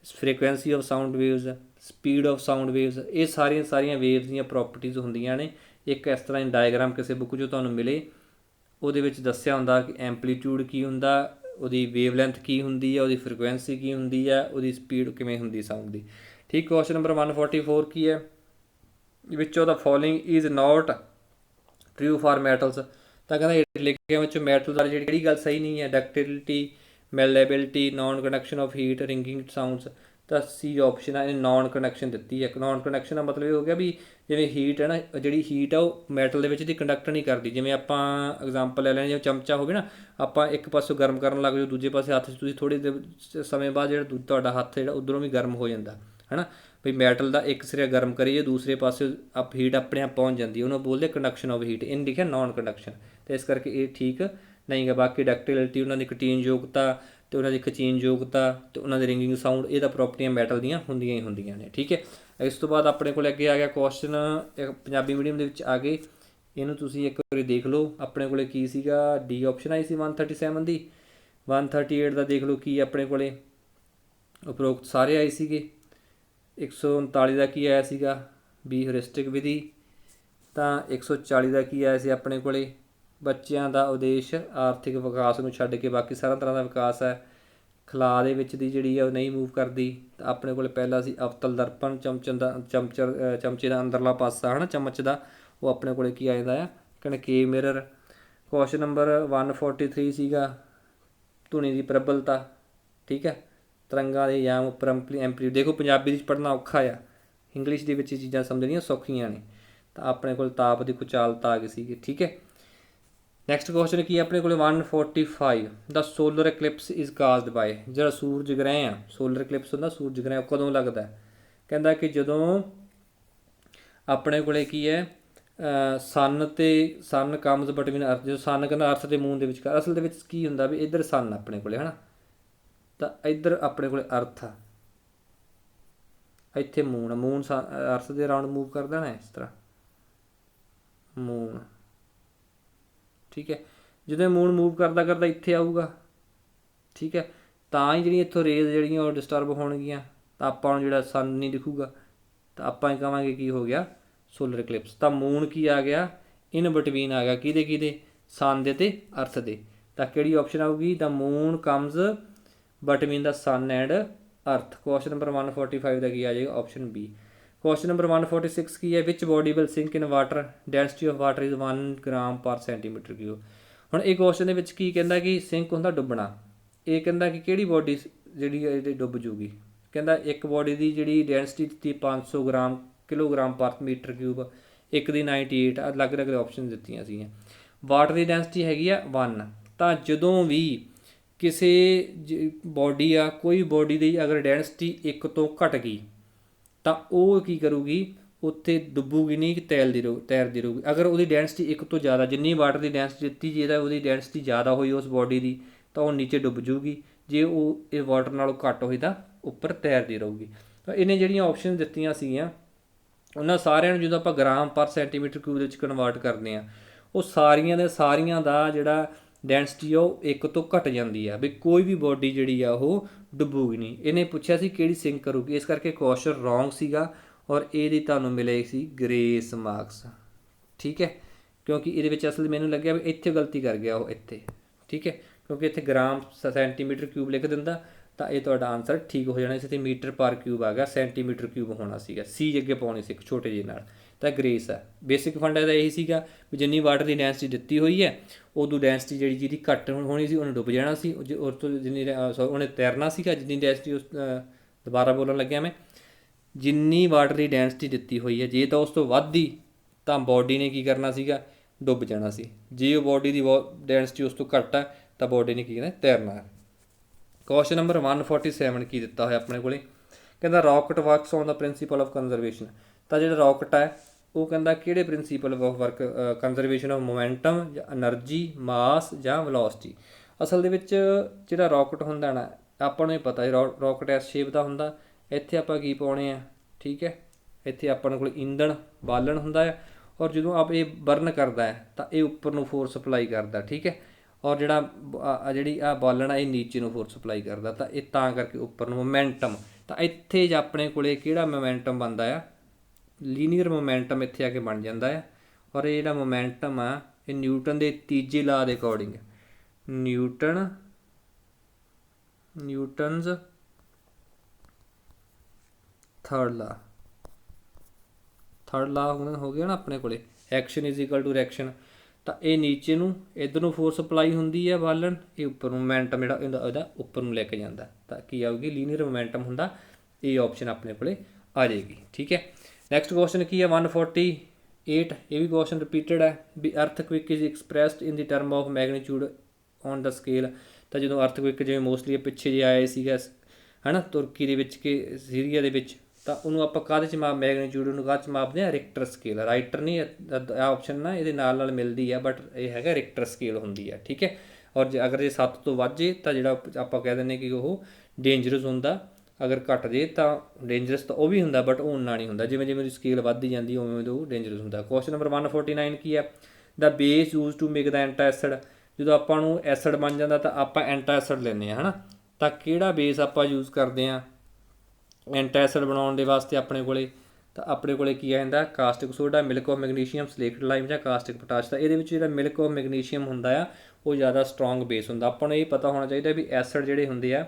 frequency of sound waves, speed of sound waves, ਇਹ ਸਾਰੀਆਂ ਵੇਵਜ਼ ਦੀਆਂ ਪ੍ਰੋਪਰਟੀਜ਼ ਹੁੰਦੀਆਂ ਨੇ। ਇੱਕ ਇਸ ਤਰ੍ਹਾਂ ਦੀ ਡਾਇਗਰਾਮ ਕਿਸੇ ਬੁੱਕ 'ਚੋਂ ਤੁਹਾਨੂੰ ਮਿਲੇ, ਉਹਦੇ ਵਿੱਚ ਦੱਸਿਆ ਹੁੰਦਾ ਕਿ ਐਂਪਲੀਟਿਊਡ ਕੀ ਹੁੰਦਾ, ਉਹਦੀ ਵੇਵ ਲੈਂਥ ਕੀ ਹੁੰਦੀ ਹੈ, ਉਹਦੀ ਫ੍ਰੀਕੁਐਂਸੀ ਕੀ ਹੁੰਦੀ ਹੈ, ਉਹਦੀ ਸਪੀਡ ਕਿਵੇਂ ਹੁੰਦੀ ਸਾਊਂਡ ਦੀ, ਠੀਕ। ਕੁਐਸਚਨ ਨੰਬਰ 144 ਕੀ ਹੈ, which of the following is not true for metals. ਤਾਂ ਕਹਿੰਦਾ ਲਿਖਿਆ ਵਿੱਚ ਮੈਟਲ ਬਾਰੇ ਜਿਹੜੀ ਗੱਲ ਸਹੀ ਨਹੀਂ ਹੈ, ductility, malleability, non conduction of heat, ringing sounds. ਤਾਂ ਸੀ ਆਪਸ਼ਨ ਆ, ਇਹਨੇ ਨੋਨ ਕੰਡਕਸ਼ਨ ਦਿੱਤੀ ਹੈ। ਨੋਨ ਕੰਡਕਸ਼ਨ ਦਾ ਮਤਲਬ ਇਹ ਹੋ ਗਿਆ ਵੀ ਜਿਵੇਂ ਹੀਟ ਹੈ ਨਾ, ਜਿਹੜੀ ਹੀਟ ਆ ਉਹ ਮੈਟਲ ਦੇ ਵਿੱਚ ਦੀ ਕੰਡਕਟ ਨਹੀਂ ਕਰਦੀ। ਜਿਵੇਂ ਆਪਾਂ ਐਗਜ਼ਾਮਪਲ ਲੈ ਲੈਂਦੇ, ਜਿਵੇਂ ਚਮਚਾ ਹੋਵੇ ਨਾ, ਆਪਾਂ ਇੱਕ ਪਾਸੋਂ ਗਰਮ ਕਰਨ ਲੱਗ ਜਾਓ, ਦੂਜੇ ਪਾਸੇ ਹੱਥ 'ਚ ਤੁਸੀਂ ਥੋੜ੍ਹੇ ਦੇ ਸਮੇਂ ਬਾਅਦ ਜਿਹੜਾ ਤੁਹਾਡਾ ਹੱਥ ਜਿਹੜਾ ਉੱਧਰੋਂ ਵੀ ਗਰਮ ਹੋ ਜਾਂਦਾ, ਹੈ ਨਾ। ਵੀ ਮੈਟਲ ਦਾ ਇੱਕ ਸਿਰਾ ਗਰਮ ਕਰੀਏ, ਦੂਸਰੇ ਪਾਸੇ ਹੀਟ ਆਪਣੇ ਆਪ ਪਹੁੰਚ ਜਾਂਦੀ, ਉਹਨੂੰ ਬੋਲਦੇ ਕੰਡਕਸ਼ਨ ਆਫ ਹੀਟ। ਇਹਨੇ ਲਿਖਿਆ ਨੋਨ ਕੰਡਕਸ਼ਨ, ਅਤੇ ਇਸ ਕਰਕੇ ਇਹ ਠੀਕ ਨਹੀਂ ਗਾ। ਬਾਕੀ ਡਕਟਿਲਿਟੀ, ਉਹਨਾਂ ਦੀ ਕਟੀਨਯੋਗਤਾ ਅਤੇ ਉਹਨਾਂ ਦੀ ਖਿਚੀਨਯੋਗਤਾ ਅਤੇ ਉਹਨਾਂ ਦੇ ਰਿੰਗਿੰਗ ਸਾਊਂਡ, ਇਹ ਤਾਂ ਪ੍ਰੋਪਰਟੀਆਂ ਮੈਟਲ ਦੀਆਂ ਹੁੰਦੀਆਂ ਹੀ ਹੁੰਦੀਆਂ ਨੇ, ਠੀਕ ਹੈ। ਇਸ ਤੋਂ ਬਾਅਦ ਆਪਣੇ ਕੋਲ ਅੱਗੇ ਆ ਗਿਆ ਕੁਐਸਚਨ, ਪੰਜਾਬੀ ਮੀਡੀਅਮ ਦੇ ਵਿੱਚ ਆ ਗਏ, ਇਹਨੂੰ ਤੁਸੀਂ ਇੱਕ ਵਾਰੀ ਦੇਖ ਲਓ। ਆਪਣੇ ਕੋਲ ਕੀ ਸੀਗਾ, ਡੀ ਆਪਸ਼ਨ ਆਈ ਸੀ 137 ਦੀ। 138 ਦਾ ਦੇਖ ਲਓ ਕੀ ਆਪਣੇ ਕੋਲ, ਉਪਰੋਕਤ ਸਾਰੇ ਆਏ ਸੀਗੇ। 139 ਦਾ ਕੀ ਆਇਆ ਸੀਗਾ, ਵੀ ਹਿਊਰਿਸਟਿਕ ਵਿਧੀ। ਤਾਂ 140 ਦਾ ਕੀ ਆਇਆ ਸੀ ਆਪਣੇ ਕੋਲ, ਬੱਚਿਆਂ ਦਾ ਉਦੇਸ਼ ਆਰਥਿਕ ਵਿਕਾਸ ਨੂੰ ਛੱਡ ਕੇ ਬਾਕੀ ਸਾਰਾ ਤਰ੍ਹਾਂ ਦਾ ਵਿਕਾਸ ਹੈ। ਖਲਾਅ ਦੇ ਵਿੱਚ ਦੀ ਜਿਹੜੀ ਆ ਉਹ ਨਹੀਂ ਮੂਵ ਕਰਦੀ। ਤਾਂ ਆਪਣੇ ਕੋਲ ਪਹਿਲਾ ਸੀ ਅਵਤਲ ਦਰਪਣ, ਚਮਚੇ ਦਾ ਅੰਦਰਲਾ ਪਾਸਾ ਹੈ ਨਾ ਚਮਚ ਦਾ, ਉਹ ਆਪਣੇ ਕੋਲ ਕੀ ਆ ਜਾਂਦਾ ਆ, ਕਨਕੇਵ ਮਿਰਰ। ਕੁਐਸਚਨ ਨੰਬਰ 143 ਸੀਗਾ ਧੁਨੀ ਦੀ ਪ੍ਰਬਲਤਾ, ਠੀਕ ਹੈ, ਤਰੰਗਾਂ ਦੇ ਯਾਮ ਉੱਪਰ ਐਂਪਲੀਟਿਊਡ। ਦੇਖੋ ਪੰਜਾਬੀ ਵਿੱਚ ਪੜ੍ਹਨਾ ਔਖਾ ਆ, ਇੰਗਲਿਸ਼ ਦੇ ਵਿੱਚ ਇਹ ਚੀਜ਼ਾਂ ਸਮਝਣੀਆਂ ਸੌਖੀਆਂ ਨੇ। ਤਾਂ ਆਪਣੇ ਕੋਲ ਤਾਪ ਦੀ ਕੁਚਾਲਤਾ ਆ ਗਈ ਸੀਗੀ, ਠੀਕ ਹੈ। ਨੈਕਸਟ ਕੁਐਸਚਨ ਕੀ ਹੈ ਆਪਣੇ ਕੋਲ 145, ਦਾ ਸੋਲਰ ਇਕਲਿਪਸ ਇਜ਼ ਕਾਜ਼ਡ ਬਾਏ। ਜਿਹੜਾ ਸੂਰਜ ਗ੍ਰਹਿ ਆ, ਸੋਲਰ ਇਕਲਿਪਸ ਹੁੰਦਾ ਸੂਰਜ ਗ੍ਰਹਿ, ਉਹ ਕਦੋਂ ਲੱਗਦਾ? ਕਹਿੰਦਾ ਕਿ ਜਦੋਂ ਆਪਣੇ ਕੋਲ ਕੀ ਹੈ, ਸਨ ਕਮਜ਼ ਬਿਟਵੀਨ ਅਰਥ, ਜਦੋਂ ਸਨ ਕਹਿੰਦਾ ਅਰਥ ਅਤੇ ਮੂਨ ਦੇ ਵਿਚਕਾਰ। ਅਸਲ ਦੇ ਵਿੱਚ ਕੀ ਹੁੰਦਾ ਵੀ ਇੱਧਰ ਸਨ ਆਪਣੇ ਕੋਲ ਹੈ ਨਾ, ਤਾਂ ਇੱਧਰ ਆਪਣੇ ਕੋਲ ਅਰਥ ਆ, ਇੱਥੇ ਮੂਨ ਆ। ਮੂਨ ਅਰਥ ਦੇ ਅਰਾਊਂਡ ਮੂਵ ਕਰਦਾ ਨਾ ਇਸ ਤਰ੍ਹਾਂ, ਮੂਨ, ਠੀਕ ਹੈ। ਜਦੋਂ ਮੂਨ ਮੂਵ ਕਰਦਾ ਕਰਦਾ ਇੱਥੇ ਆਊਗਾ, ਠੀਕ ਹੈ, ਤਾਂ ਹੀ ਜਿਹੜੀਆਂ ਇੱਥੋਂ ਰੇਜ਼ ਜਿਹੜੀਆਂ ਉਹ ਡਿਸਟਰਬ ਹੋਣਗੀਆਂ, ਤਾਂ ਆਪਾਂ ਨੂੰ ਜਿਹੜਾ ਸਨ ਨਹੀਂ ਦਿਖੂਗਾ, ਤਾਂ ਆਪਾਂ ਹੀ ਕਹਾਂਗੇ ਕੀ ਹੋ ਗਿਆ, ਸੋਲਰ ਇਕਲਿਪਸ। ਤਾਂ ਮੂਨ ਕੀ ਆ ਗਿਆ, ਇਨ ਬਿਟਵੀਨ ਆ ਗਿਆ, ਕਿਹਦੇ ਸਨ ਦੇ ਅਤੇ ਅਰਥ ਦੇ। ਤਾਂ ਕਿਹੜੀ ਆਪਸ਼ਨ ਆਊਗੀ, the moon comes between the sun and earth. Question number 145 ਦਾ ਕੀ ਆ ਜਾਏਗਾ, ਆਪਸ਼ਨ ਬੀ। ਕੁਐਸਚਨ ਨੰਬਰ 146 ਕੀ ਹੈ, which body will sink in water, density of water is 1 gram per centimetre cube. ਹੁਣ ਇਹ ਕੁਐਸਚਨ ਦੇ ਵਿੱਚ ਕੀ ਕਹਿੰਦਾ ਕਿ ਸਿੰਕ ਹੁੰਦਾ ਡੁੱਬਣਾ। ਇਹ ਕਹਿੰਦਾ ਕਿ ਕਿਹੜੀ ਬੋਡੀ ਜਿਹੜੀ ਹੈ ਜਿਹੜੀ ਡੁੱਬ ਜੂਗੀ। ਕਹਿੰਦਾ ਇੱਕ ਬੋਡੀ ਦੀ ਜਿਹੜੀ ਡੈਂਸਿਟੀ ਦਿੱਤੀ 500 ਕਿਲੋਗ੍ਰਾਮ ਪਰ ਮੀਟਰ ਕਿਊਬ, ਇੱਕ ਦੀ 98, ਅਲੱਗ ਅਲੱਗ ਆਪਸ਼ਨ ਦਿੱਤੀਆਂ ਸੀਗੀਆਂ। ਵਾਟਰ ਦੀ ਡੈਂਸਿਟੀ ਹੈਗੀ ਆ 1। ਤਾਂ ਜਦੋਂ ਵੀ ਕਿਸੇ ਬੋਡੀ ਆ, ਕੋਈ ਬੋਡੀ ਦੀ ਅਗਰ ਡੈਂਸਿਟੀ 1 ਤੋਂ ਘਟ ਗਈ ਤਾਂ ਉਹ ਕੀ ਕਰੂਗੀ, ਉੱਥੇ ਡੁੱਬੂਗੀ ਨਹੀਂ, ਕਿ ਤੈਰਦੀ ਰਹੂਗੀ। ਅਗਰ ਉਹਦੀ ਡੈਂਸਿਟੀ 1 ਤੋਂ ਜ਼ਿਆਦਾ, ਜਿੰਨੀ ਵਾਟਰ ਦੀ ਡੈਂਸਿਟੀ ਦਿੱਤੀ, ਜੇ ਉਹਦੀ ਡੈਂਸਿਟੀ ਜ਼ਿਆਦਾ ਹੋਈ ਉਸ ਬੋਡੀ ਦੀ, ਤਾਂ ਉਹ ਨੀਚੇ ਡੁੱਬ ਜੂਗੀ। ਜੇ ਉਹ ਇਹ ਵਾਟਰ ਨਾਲੋਂ ਘੱਟ ਹੋਈ ਤਾਂ ਉੱਪਰ ਤੈਰਦੀ ਰਹੂਗੀ। ਤਾਂ ਇਹਨੇ ਜਿਹੜੀਆਂ ਆਪਸ਼ਨ ਦਿੱਤੀਆਂ ਸੀਗੀਆਂ ਉਹਨਾਂ ਸਾਰਿਆਂ ਨੂੰ ਜਦੋਂ ਆਪਾਂ ਗ੍ਰਾਮ ਪਰ ਸੈਂਟੀਮੀਟਰ ਕਿਊਬ ਦੇ ਵਿੱਚ ਕਨਵਰਟ ਕਰਦੇ ਹਾਂ, ਉਹ ਸਾਰੀਆਂ ਦੇ ਸਾਰੀਆਂ ਦਾ ਜਿਹੜਾ ਡੈਂਸਿਟੀ ਆ ਉਹ 1 ਤੋਂ ਘਟ ਜਾਂਦੀ ਆ, ਵੀ ਕੋਈ ਵੀ ਬੋਡੀ ਜਿਹੜੀ ਆ ਉਹ ਡੁੱਬੂਗੀ ਨਹੀਂ। ਇਹਨੇ ਪੁੱਛਿਆ ਸੀ ਕਿਹੜੀ ਸਿੰਕ ਕਰੂਗੀ, ਇਸ ਕਰਕੇ ਕੁਐਸਚਨ ਰੋਂਗ ਸੀਗਾ ਔਰ ਇਹਦੀ ਤੁਹਾਨੂੰ ਮਿਲੇ ਸੀ ਗ੍ਰੇਸ ਮਾਰਕਸ। ਠੀਕ ਹੈ, ਕਿਉਂਕਿ ਇਹਦੇ ਵਿੱਚ ਅਸਲ ਮੈਨੂੰ ਲੱਗਿਆ ਵੀ ਇੱਥੇ ਗਲਤੀ ਕਰ ਗਿਆ ਉਹ ਇੱਥੇ। ਠੀਕ ਹੈ, ਕਿਉਂਕਿ ਇੱਥੇ ਗ੍ਰਾਮ ਸੈਂਟੀਮੀਟਰ ਕਿਊਬ ਲਿਖ ਦਿੰਦਾ ਤਾਂ ਇਹ ਤੁਹਾਡਾ ਆਨਸਰ ਠੀਕ ਹੋ ਜਾਣਾ। ਇਸ ਤੇ ਮੀਟਰ ਪਰ ਕਿਊਬ ਆ ਗਿਆ, ਸੈਂਟੀਮੀਟਰ ਕਿਊਬ ਹੋਣਾ ਸੀਗਾ, ਸੀ ਅੱਗੇ ਪਾਉਣੀ ਸੀ ਇੱਕ ਛੋਟੇ ਜਿਹੇ ਨਾਲ। ਤਾਂ ਗ੍ਰੇਸ ਆ। ਬੇਸਿਕ ਫੰਡਾ ਇਹਦਾ ਇਹੀ ਸੀਗਾ ਵੀ ਜਿੰਨੀ ਵਾਟਰ ਦੀ ਡੈਂਸਿਟੀ ਦਿੱਤੀ ਹੋਈ ਹੈ ਉਦੋਂ ਡੈਂਸਿਟੀ ਜਿਹੜੀ ਜਿਹਦੀ ਘੱਟ ਹੋਣੀ ਸੀ ਉਹਨੇ ਡੁੱਬ ਜਾਣਾ ਸੀ, ਉਸ ਤੋਂ ਜਿੰਨੀ ਉਹਨੇ ਤੈਰਨਾ ਸੀਗਾ। ਜਿੰਨੀ ਡੈਂਸਿਟੀ ਉਸ ਦੁਬਾਰਾ ਬੋਲਣ ਲੱਗਿਆ ਮੈਂ, ਜਿੰਨੀ ਵਾਟਰ ਦੀ ਡੈਂਸਿਟੀ ਦਿੱਤੀ ਹੋਈ ਹੈ ਜੇ ਤਾਂ ਉਸ ਤੋਂ ਵੱਧਦੀ ਤਾਂ ਬੋਡੀ ਨੇ ਕੀ ਕਰਨਾ ਸੀਗਾ, ਡੁੱਬ ਜਾਣਾ ਸੀ। ਜੇ ਉਹ ਬੋਡੀ ਦੀ ਡੈਂਸਿਟੀ ਉਸ ਤੋਂ ਘੱਟ ਹੈ ਤਾਂ ਬੋਡੀ ਨੇ ਕੀ ਕਰਨਾ, ਤੈਰਨਾ ਹੈ। ਕੁਐਸਚਨ ਨੰਬਰ 147 ਕੀ ਦਿੱਤਾ ਹੋਇਆ ਆਪਣੇ ਕੋਲੇ, ਕਹਿੰਦਾ rocket works on the principal of conservation. ਤਾਂ ਜਿਹੜਾ ਰੌਕਟ ਹੈ ਉਹ ਕਹਿੰਦਾ ਕਿਹੜੇ principal of work, conservation of momentum ਜਾਂ ਐਨਰਜੀ, ਮਾਸ ਜਾਂ ਵੈਲੋਸਿਟੀ। ਅਸਲ ਦੇ ਵਿੱਚ ਜਿਹੜਾ ਰੌਕਟ ਹੁੰਦਾ ਨਾ, ਆਪਾਂ ਨੂੰ ਇਹ ਪਤਾ ਹੈ ਰੌਕਟ ਇਸ ਸ਼ੇਪ ਦਾ ਹੁੰਦਾ। ਇੱਥੇ ਆਪਾਂ ਕੀ ਪਾਉਣੇ ਆ, ਠੀਕ ਹੈ, ਇੱਥੇ ਆਪਣੇ ਕੋਲ ਇੰਧਣ ਬਾਲਣ ਹੁੰਦਾ ਹੈ ਔਰ ਜਦੋਂ ਆਪ ਇਹ ਬਰਨ ਕਰਦਾ ਹੈ ਤਾਂ ਇਹ ਉੱਪਰ ਨੂੰ ਫੋਰਸ ਅਪਲਾਈ ਕਰਦਾ। ਠੀਕ ਹੈ, ਔਰ ਜਿਹੜੀ ਆ ਬਾਲਣ ਆ ਇਹ ਨੀਚੇ ਨੂੰ ਫੋਰਸ ਅਪਲਾਈ ਕਰਦਾ, ਤਾਂ ਇਹ ਤਾਂ ਕਰਕੇ ਉੱਪਰ ਨੂੰ ਮੋਮੈਂਟਮ। ਤਾਂ ਇੱਥੇ ਜ ਆਪਣੇ ਕੋਲੇ ਕਿਹੜਾ ਮੋਮੈਂਟਮ ਬਣਦਾ ਆ, ਲੀਨੀਅਰ ਮੋਮੈਂਟਮ ਇੱਥੇ ਆ ਕੇ ਬਣ ਜਾਂਦਾ ਹੈ। ਔਰ ਇਹ ਜਿਹੜਾ ਮੋਮੈਂਟਮ ਆ ਇਹ ਨਿਊਟਨ ਦੇ ਤੀਜੇ ਲਾਅ ਦੇ ਅਕੋਰਡਿੰਗ, ਨਿਊਟਨਜ਼ ਥਰਡ ਲਾਅ ਹੋ ਗਿਆ ਨਾ ਆਪਣੇ ਕੋਲੇ, action is equal to reaction. ਤਾਂ ਇਹ ਨੀਚੇ ਨੂੰ ਇੱਧਰ ਨੂੰ ਫੋਰਸ ਅਪਲਾਈ ਹੁੰਦੀ ਹੈ ਬਾਲਣ, ਇਹ ਉੱਪਰ ਨੂੰ ਮੋਮੈਂਟਮ ਜਿਹੜਾ ਇਹਦਾ ਉੱਪਰ ਨੂੰ ਲੈ ਕੇ ਜਾਂਦਾ, ਤਾਂ ਕੀ ਆਊਗੀ, ਲੀਨੀਅਰ ਮੋਮੈਂਟਮ ਹੁੰਦਾ। ਇਹ ਆਪਸ਼ਨ ਆਪਣੇ ਕੋਲੇ ਆ ਜਾਏਗੀ। ਠੀਕ ਹੈ, ਨੈਕਸਟ ਕੁਐਸਚਨ ਕੀ ਹੈ 148, ਇਹ ਵੀ ਕੁਐਸਚਨ ਰਿਪੀਟਡ ਹੈ ਵੀ ਅਰਥਕੁਇਕ is ਐਕਸਪ੍ਰੈਸਡ in the term of magnitude on the scale. ਤਾਂ ਜਦੋਂ ਅਰਥਕੁਇਕ ਜਿਵੇਂ ਮੋਸਟਲੀ ਪਿੱਛੇ ਜੇ ਆਏ ਸੀਗਾ ਹੈ ਨਾ ਤੁਰਕੀ ਦੇ ਵਿੱਚ ਕਿ ਸੀਰੀਆ ਦੇ ਵਿੱਚ, ਤਾਂ ਉਹਨੂੰ ਆਪਾਂ ਕਾਹਦੇ 'ਚ ਮੈਗਨੀਟਿਊਡ ਨੂੰ ਕਾਹਦੇ 'ਚ ਮਾਪਦੇ ਹਾਂ, ਰਿਕਟਰ ਸਕੇਲ। ਰਾਈਟਰ ਨਹੀਂ ਆ ਆਪਸ਼ਨ ਨਾ ਇਹਦੇ ਨਾਲ ਮਿਲਦੀ ਆ, ਬਟ ਇਹ ਹੈਗਾ ਰਿਕਟਰ ਸਕੇਲ ਹੁੰਦੀ ਹੈ। ਠੀਕ ਹੈ, ਔਰ ਅਗਰ ਜੇ 7 ਤੋਂ ਵੱਧ ਜੇ ਤਾਂ ਜਿਹੜਾ ਆਪਾਂ ਕਹਿ ਦਿੰਦੇ ਕਿ ਉਹ ਡੇਂਜਰਸ ਹੁੰਦਾ, ਅਗਰ ਘੱਟ ਜੇ ਤਾਂ ਡੇਂਜਰਸ ਤਾਂ ਉਹ ਵੀ ਹੁੰਦਾ ਬਟ ਉਹ ਉਨਾ ਨਹੀਂ ਹੁੰਦਾ। ਜਿਵੇਂ ਜਿਵੇਂ ਉਹਦੀ ਸਕੇਲ ਵੱਧਦੀ ਜਾਂਦੀ ਉਵੇਂ ਉਹ ਡੇਂਜਰਸ ਹੁੰਦਾ। ਕੁਐਸਚਨ ਨੰਬਰ 149 ਕੀ ਹੈ, ਦਾ ਬੇਸ ਯੂਜ਼ ਟੂ ਮੇਕ ਦਾ ਐਂਟਾਐਸਿਡ। ਜਦੋਂ ਆਪਾਂ ਨੂੰ ਐਸਿਡ ਬਣ ਜਾਂਦਾ ਤਾਂ ਆਪਾਂ ਐਂਟਾਐਸਿਡ ਲੈਂਦੇ ਹਾਂ ਹੈ ਨਾ, ਤਾਂ ਕਿਹੜਾ ਬੇਸ ਆਪਾਂ ਯੂਜ਼ ਕਰਦੇ ਹਾਂ ਐਂਟਾਐਸਿਡ ਬਣਾਉਣ ਦੇ ਵਾਸਤੇ ਆਪਣੇ ਕੋਲੇ, ਤਾਂ ਆਪਣੇ ਕੋਲੇ ਕੀ ਆ ਜਾਂਦਾ, caustic soda, milk of magnesium, slaked lime ਜਾਂ ਕਾਸਟਿਕ ਪੋਟਾਸ਼। ਤਾਂ ਇਹਦੇ ਵਿੱਚ ਜਿਹੜਾ ਮਿਲਕ ਆਫ ਮੈਗਨੀਸ਼ੀਅਮ ਹੁੰਦਾ ਆ ਉਹ ਜ਼ਿਆਦਾ ਸਟਰੋਂਗ ਬੇਸ ਹੁੰਦਾ। ਆਪਾਂ ਨੂੰ ਇਹ ਪਤਾ ਹੋਣਾ ਚਾਹੀਦਾ ਵੀ ਐਸਿਡ ਜਿਹੜੇ ਹੁੰਦੇ ਆ,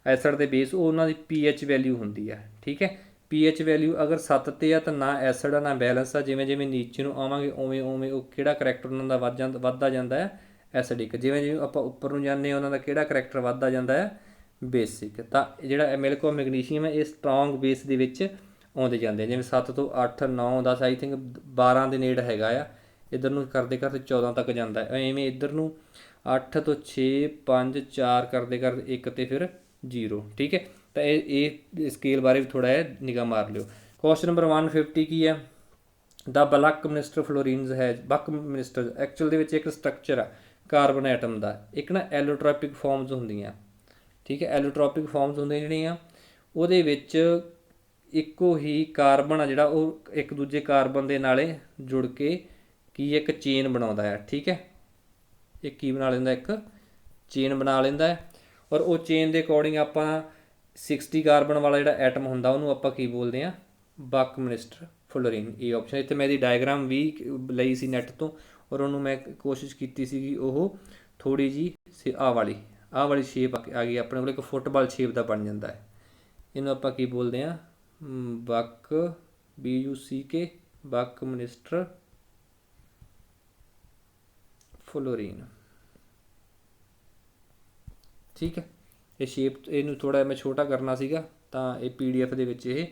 ਐਸਿਡ ਦੇ ਬੇਸ ਉਹ ਉਹਨਾਂ ਦੀ pH ਵੈਲਿਊ ਹੁੰਦੀ ਹੈ। ਠੀਕ ਹੈ, pH ਵੈਲਿਊ ਅਗਰ 7 'ਤੇ ਆ ਤਾਂ ਨਾ ਐਸਿਡ ਆ ਨਾ ਬੈਲੈਂਸ ਆ। ਜਿਵੇਂ ਜਿਵੇਂ ਨੀਚੇ ਨੂੰ ਆਵਾਂਗੇ ਉਵੇਂ ਉਵੇਂ ਉਹ ਕਿਹੜਾ ਕਰੈਕਟਰ ਉਹਨਾਂ ਦਾ ਵੱਧਦਾ ਜਾਂਦਾ ਹੈ, ਐਸਿਡਿਕ। ਜਿਵੇਂ ਜਿਵੇਂ ਆਪਾਂ ਉੱਪਰ ਨੂੰ ਜਾਂਦੇ ਹਾਂ ਉਹਨਾਂ ਦਾ ਕਿਹੜਾ ਕਰੈਕਟਰ ਵੱਧਦਾ ਜਾਂਦਾ ਹੈ, ਬੇਸਿਕ। ਤਾਂ ਜਿਹੜਾ ਮਿਲਕ ਆਫ ਮੈਗਨੀਸ਼ੀਅਮ ਹੈ ਇਹ ਸਟਰੋਂਗ ਬੇਸ ਦੇ ਵਿੱਚ ਆਉਂਦੇ ਜਾਂਦੇ, ਜਿਵੇਂ 7 ਤੋਂ 8 9 10 ਆਈ ਥਿੰਕ 12 ਦੇ ਨੇੜੇ ਹੈਗਾ ਆ, ਇੱਧਰ ਨੂੰ ਕਰਦੇ ਕਰਦੇ 14 ਤੱਕ ਜਾਂਦਾ। ਐਵੇਂ ਇੱਧਰ ਨੂੰ 8 ਤੋਂ 6 5 4 ਕਰਦੇ ਕਰਦੇ 1 ਅਤੇ ਫਿਰ 0। ਠੀਕ ਹੈ, ਤਾਂ ਇਹ ਸਕੇਲ ਬਾਰੇ ਵੀ ਥੋੜ੍ਹਾ ਜਿਹਾ ਨਿਗਾਹ ਮਾਰ ਲਿਓ। ਕੁਐਸਚਨ ਨੰਬਰ 150 ਕੀ ਹੈ, ਦਾ ਬਲਕ ਮਿਨਿਸਟਰ ਫਲੋਰੀਨਜ਼ ਹੈ। ਬਕ ਮਿਨਿਸਟਰ ਐਕਚੁਅਲ ਦੇ ਵਿੱਚ ਇੱਕ ਸਟਰਕਚਰ ਆ ਕਾਰਬਨ ਐਟਮ ਦਾ, ਇੱਕ ਨਾ ਐਲੋਟ੍ਰੋਪਿਕ ਫਾਰਮਸ ਹੁੰਦੀਆਂ। ਠੀਕ ਹੈ, ਐਲੋਟ੍ਰੋਪਿਕ ਫਾਰਮਸ ਹੁੰਦੀਆਂ ਜਿਹੜੀਆਂ ਉਹਦੇ ਵਿੱਚ ਇੱਕੋ ਹੀ ਕਾਰਬਨ ਆ ਜਿਹੜਾ ਉਹ ਇੱਕ ਦੂਜੇ ਕਾਰਬਨ ਦੇ ਨਾਲੇ ਜੁੜ ਕੇ ਕੀ ਇੱਕ ਚੇਨ ਬਣਾਉਂਦਾ ਹੈ। ਠੀਕ ਹੈ, ਇਹ ਕੀ ਬਣਾ ਲੈਂਦਾ, ਇੱਕ ਚੇਨ ਬਣਾ ਲੈਂਦਾ ਹੈ। ਔਰ ਉਹ ਚੇਨ ਦੇ ਅਕੋਰਡਿੰਗ ਆਪਾਂ 60 ਕਾਰਬਨ ਵਾਲਾ ਜਿਹੜਾ ਐਟਮ ਹੁੰਦਾ ਉਹਨੂੰ ਆਪਾਂ ਕੀ ਬੋਲਦੇ ਹਾਂ, ਬਕ ਮਿਨਿਸਟਰ ਫਲੋਰੀਨ। ਇਹ ਆਪਸ਼ਨ ਇੱਥੇ ਮੈਂ ਇਹਦੀ ਡਾਇਗਰਾਮ ਵੀ ਲਈ ਸੀ ਨੈੱਟ ਤੋਂ, ਔਰ ਉਹਨੂੰ ਮੈਂ ਕੋਸ਼ਿਸ਼ ਕੀਤੀ ਸੀਗੀ ਉਹ ਥੋੜ੍ਹੀ ਜਿਹੀ ਆਹ ਵਾਲੀ ਸ਼ੇਪ ਆ ਗਈ ਆਪਣੇ ਕੋਲ, ਇੱਕ ਫੁੱਟਬਾਲ ਸ਼ੇਪ ਦਾ ਬਣ ਜਾਂਦਾ ਹੈ। ਇਹਨੂੰ ਆਪਾਂ ਕੀ ਬੋਲਦੇ ਹਾਂ, ਬਕ BUCK ਬਕ ਮਿਨਿਸਟਰ ਫਲੋਰੀਨ। ਠੀਕ ਹੈ, ਇਹ ਸ਼ੇਪ ਇਹਨੂੰ ਥੋੜ੍ਹਾ ਜਿਹਾ ਮੈਂ ਛੋਟਾ ਕਰਨਾ ਸੀਗਾ ਤਾਂ ਇਹ PDF ਦੇ ਵਿੱਚ ਇਹ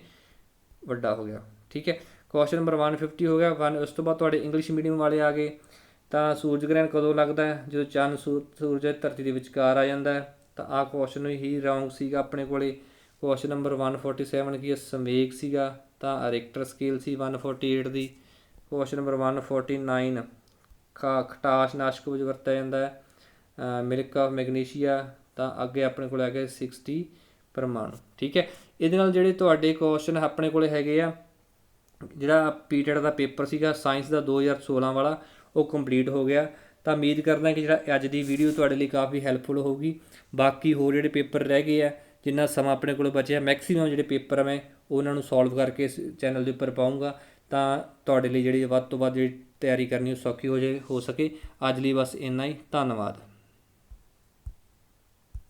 ਵੱਡਾ ਹੋ ਗਿਆ। ਠੀਕ ਹੈ, ਕੁਐਸਚਨ ਨੰਬਰ 150 ਹੋ ਗਿਆ। ਉਸ ਤੋਂ ਬਾਅਦ ਤੁਹਾਡੇ ਇੰਗਲਿਸ਼ ਮੀਡੀਅਮ ਵਾਲੇ ਆ ਗਏ। ਤਾਂ ਸੂਰਜ ਗ੍ਰਹਿਣ ਕਦੋਂ ਲੱਗਦਾ ਹੈ, ਜਦੋਂ ਚੰਨ ਸੂਰਜ ਧਰਤੀ ਦੇ ਵਿਚਕਾਰ ਆ ਜਾਂਦਾ ਹੈ। ਤਾਂ ਆਹ ਕੁਐਸਚਨ ਹੀ ਰੌਂਗ ਸੀਗਾ ਆਪਣੇ ਕੋਲੇ। ਕੁਐਸਚਨ ਨੰਬਰ 147 ਕੀ ਹੈ, ਸਮੇਕ ਸੀਗਾ, ਤਾਂ ਰਿਕਟਰ ਸਕੇਲ ਸੀ 148 ਦੀ। ਕੁਐਸਚਨ ਨੰਬਰ 149 ਖਟਾਸ਼ ਨਾਸ਼ਕ ਵਜੋਂ ਵਰਤਿਆ ਜਾਂਦਾ ਹੈ। ਮਿਲਕ ਆਫ ਮੈਗਨੀਸ਼ੀਆ, ਤਾਂ ਅੱਗੇ ਆਪਣੇ ਕੋਲ ਆ ਗਿਆ 60 ਪਰਮਾਣੂ। ਠੀਕ ਹੈ, ਇਹਦੇ ਨਾਲ ਜਿਹੜੇ ਤੁਹਾਡੇ ਕੁਐਸਚਨ ਆਪਣੇ ਕੋਲ ਹੈਗੇ ਆ, ਜਿਹੜਾ ਪੀਟੈਟ ਦਾ ਪੇਪਰ ਸੀਗਾ ਸਾਇੰਸ ਦਾ 2016 ਵਾਲਾ, ਉਹ ਕੰਪਲੀਟ ਹੋ ਗਿਆ। ਤਾਂ ਉਮੀਦ ਕਰਦਾ ਕਿ ਜਿਹੜਾ ਅੱਜ ਦੀ ਵੀਡੀਓ ਤੁਹਾਡੇ ਲਈ ਕਾਫੀ ਹੈਲਪਫੁਲ ਹੋਊਗੀ। ਬਾਕੀ ਹੋਰ ਜਿਹੜੇ ਪੇਪਰ ਰਹਿ ਗਏ ਆ, ਜਿੰਨਾ ਸਮਾਂ ਆਪਣੇ ਕੋਲ ਬਚਿਆ, ਮੈਕਸੀਮਮ ਜਿਹੜੇ ਪੇਪਰ ਆ ਮੈਂ ਉਹਨਾਂ ਨੂੰ ਸੋਲਵ ਕਰਕੇ ਇਸ ਚੈਨਲ ਦੇ ਉੱਪਰ ਪਾਊਂਗਾ, ਤਾਂ ਤੁਹਾਡੇ ਲਈ ਜਿਹੜੀ ਵੱਧ ਤੋਂ ਵੱਧ ਜਿਹੜੀ ਤਿਆਰੀ ਕਰਨੀ ਉਹ ਸੌਖੀ ਹੋ ਸਕੇ। ਅੱਜ ਲਈ ਬਸ ਇੰਨਾ ਹੀ, ਧੰਨਵਾਦ।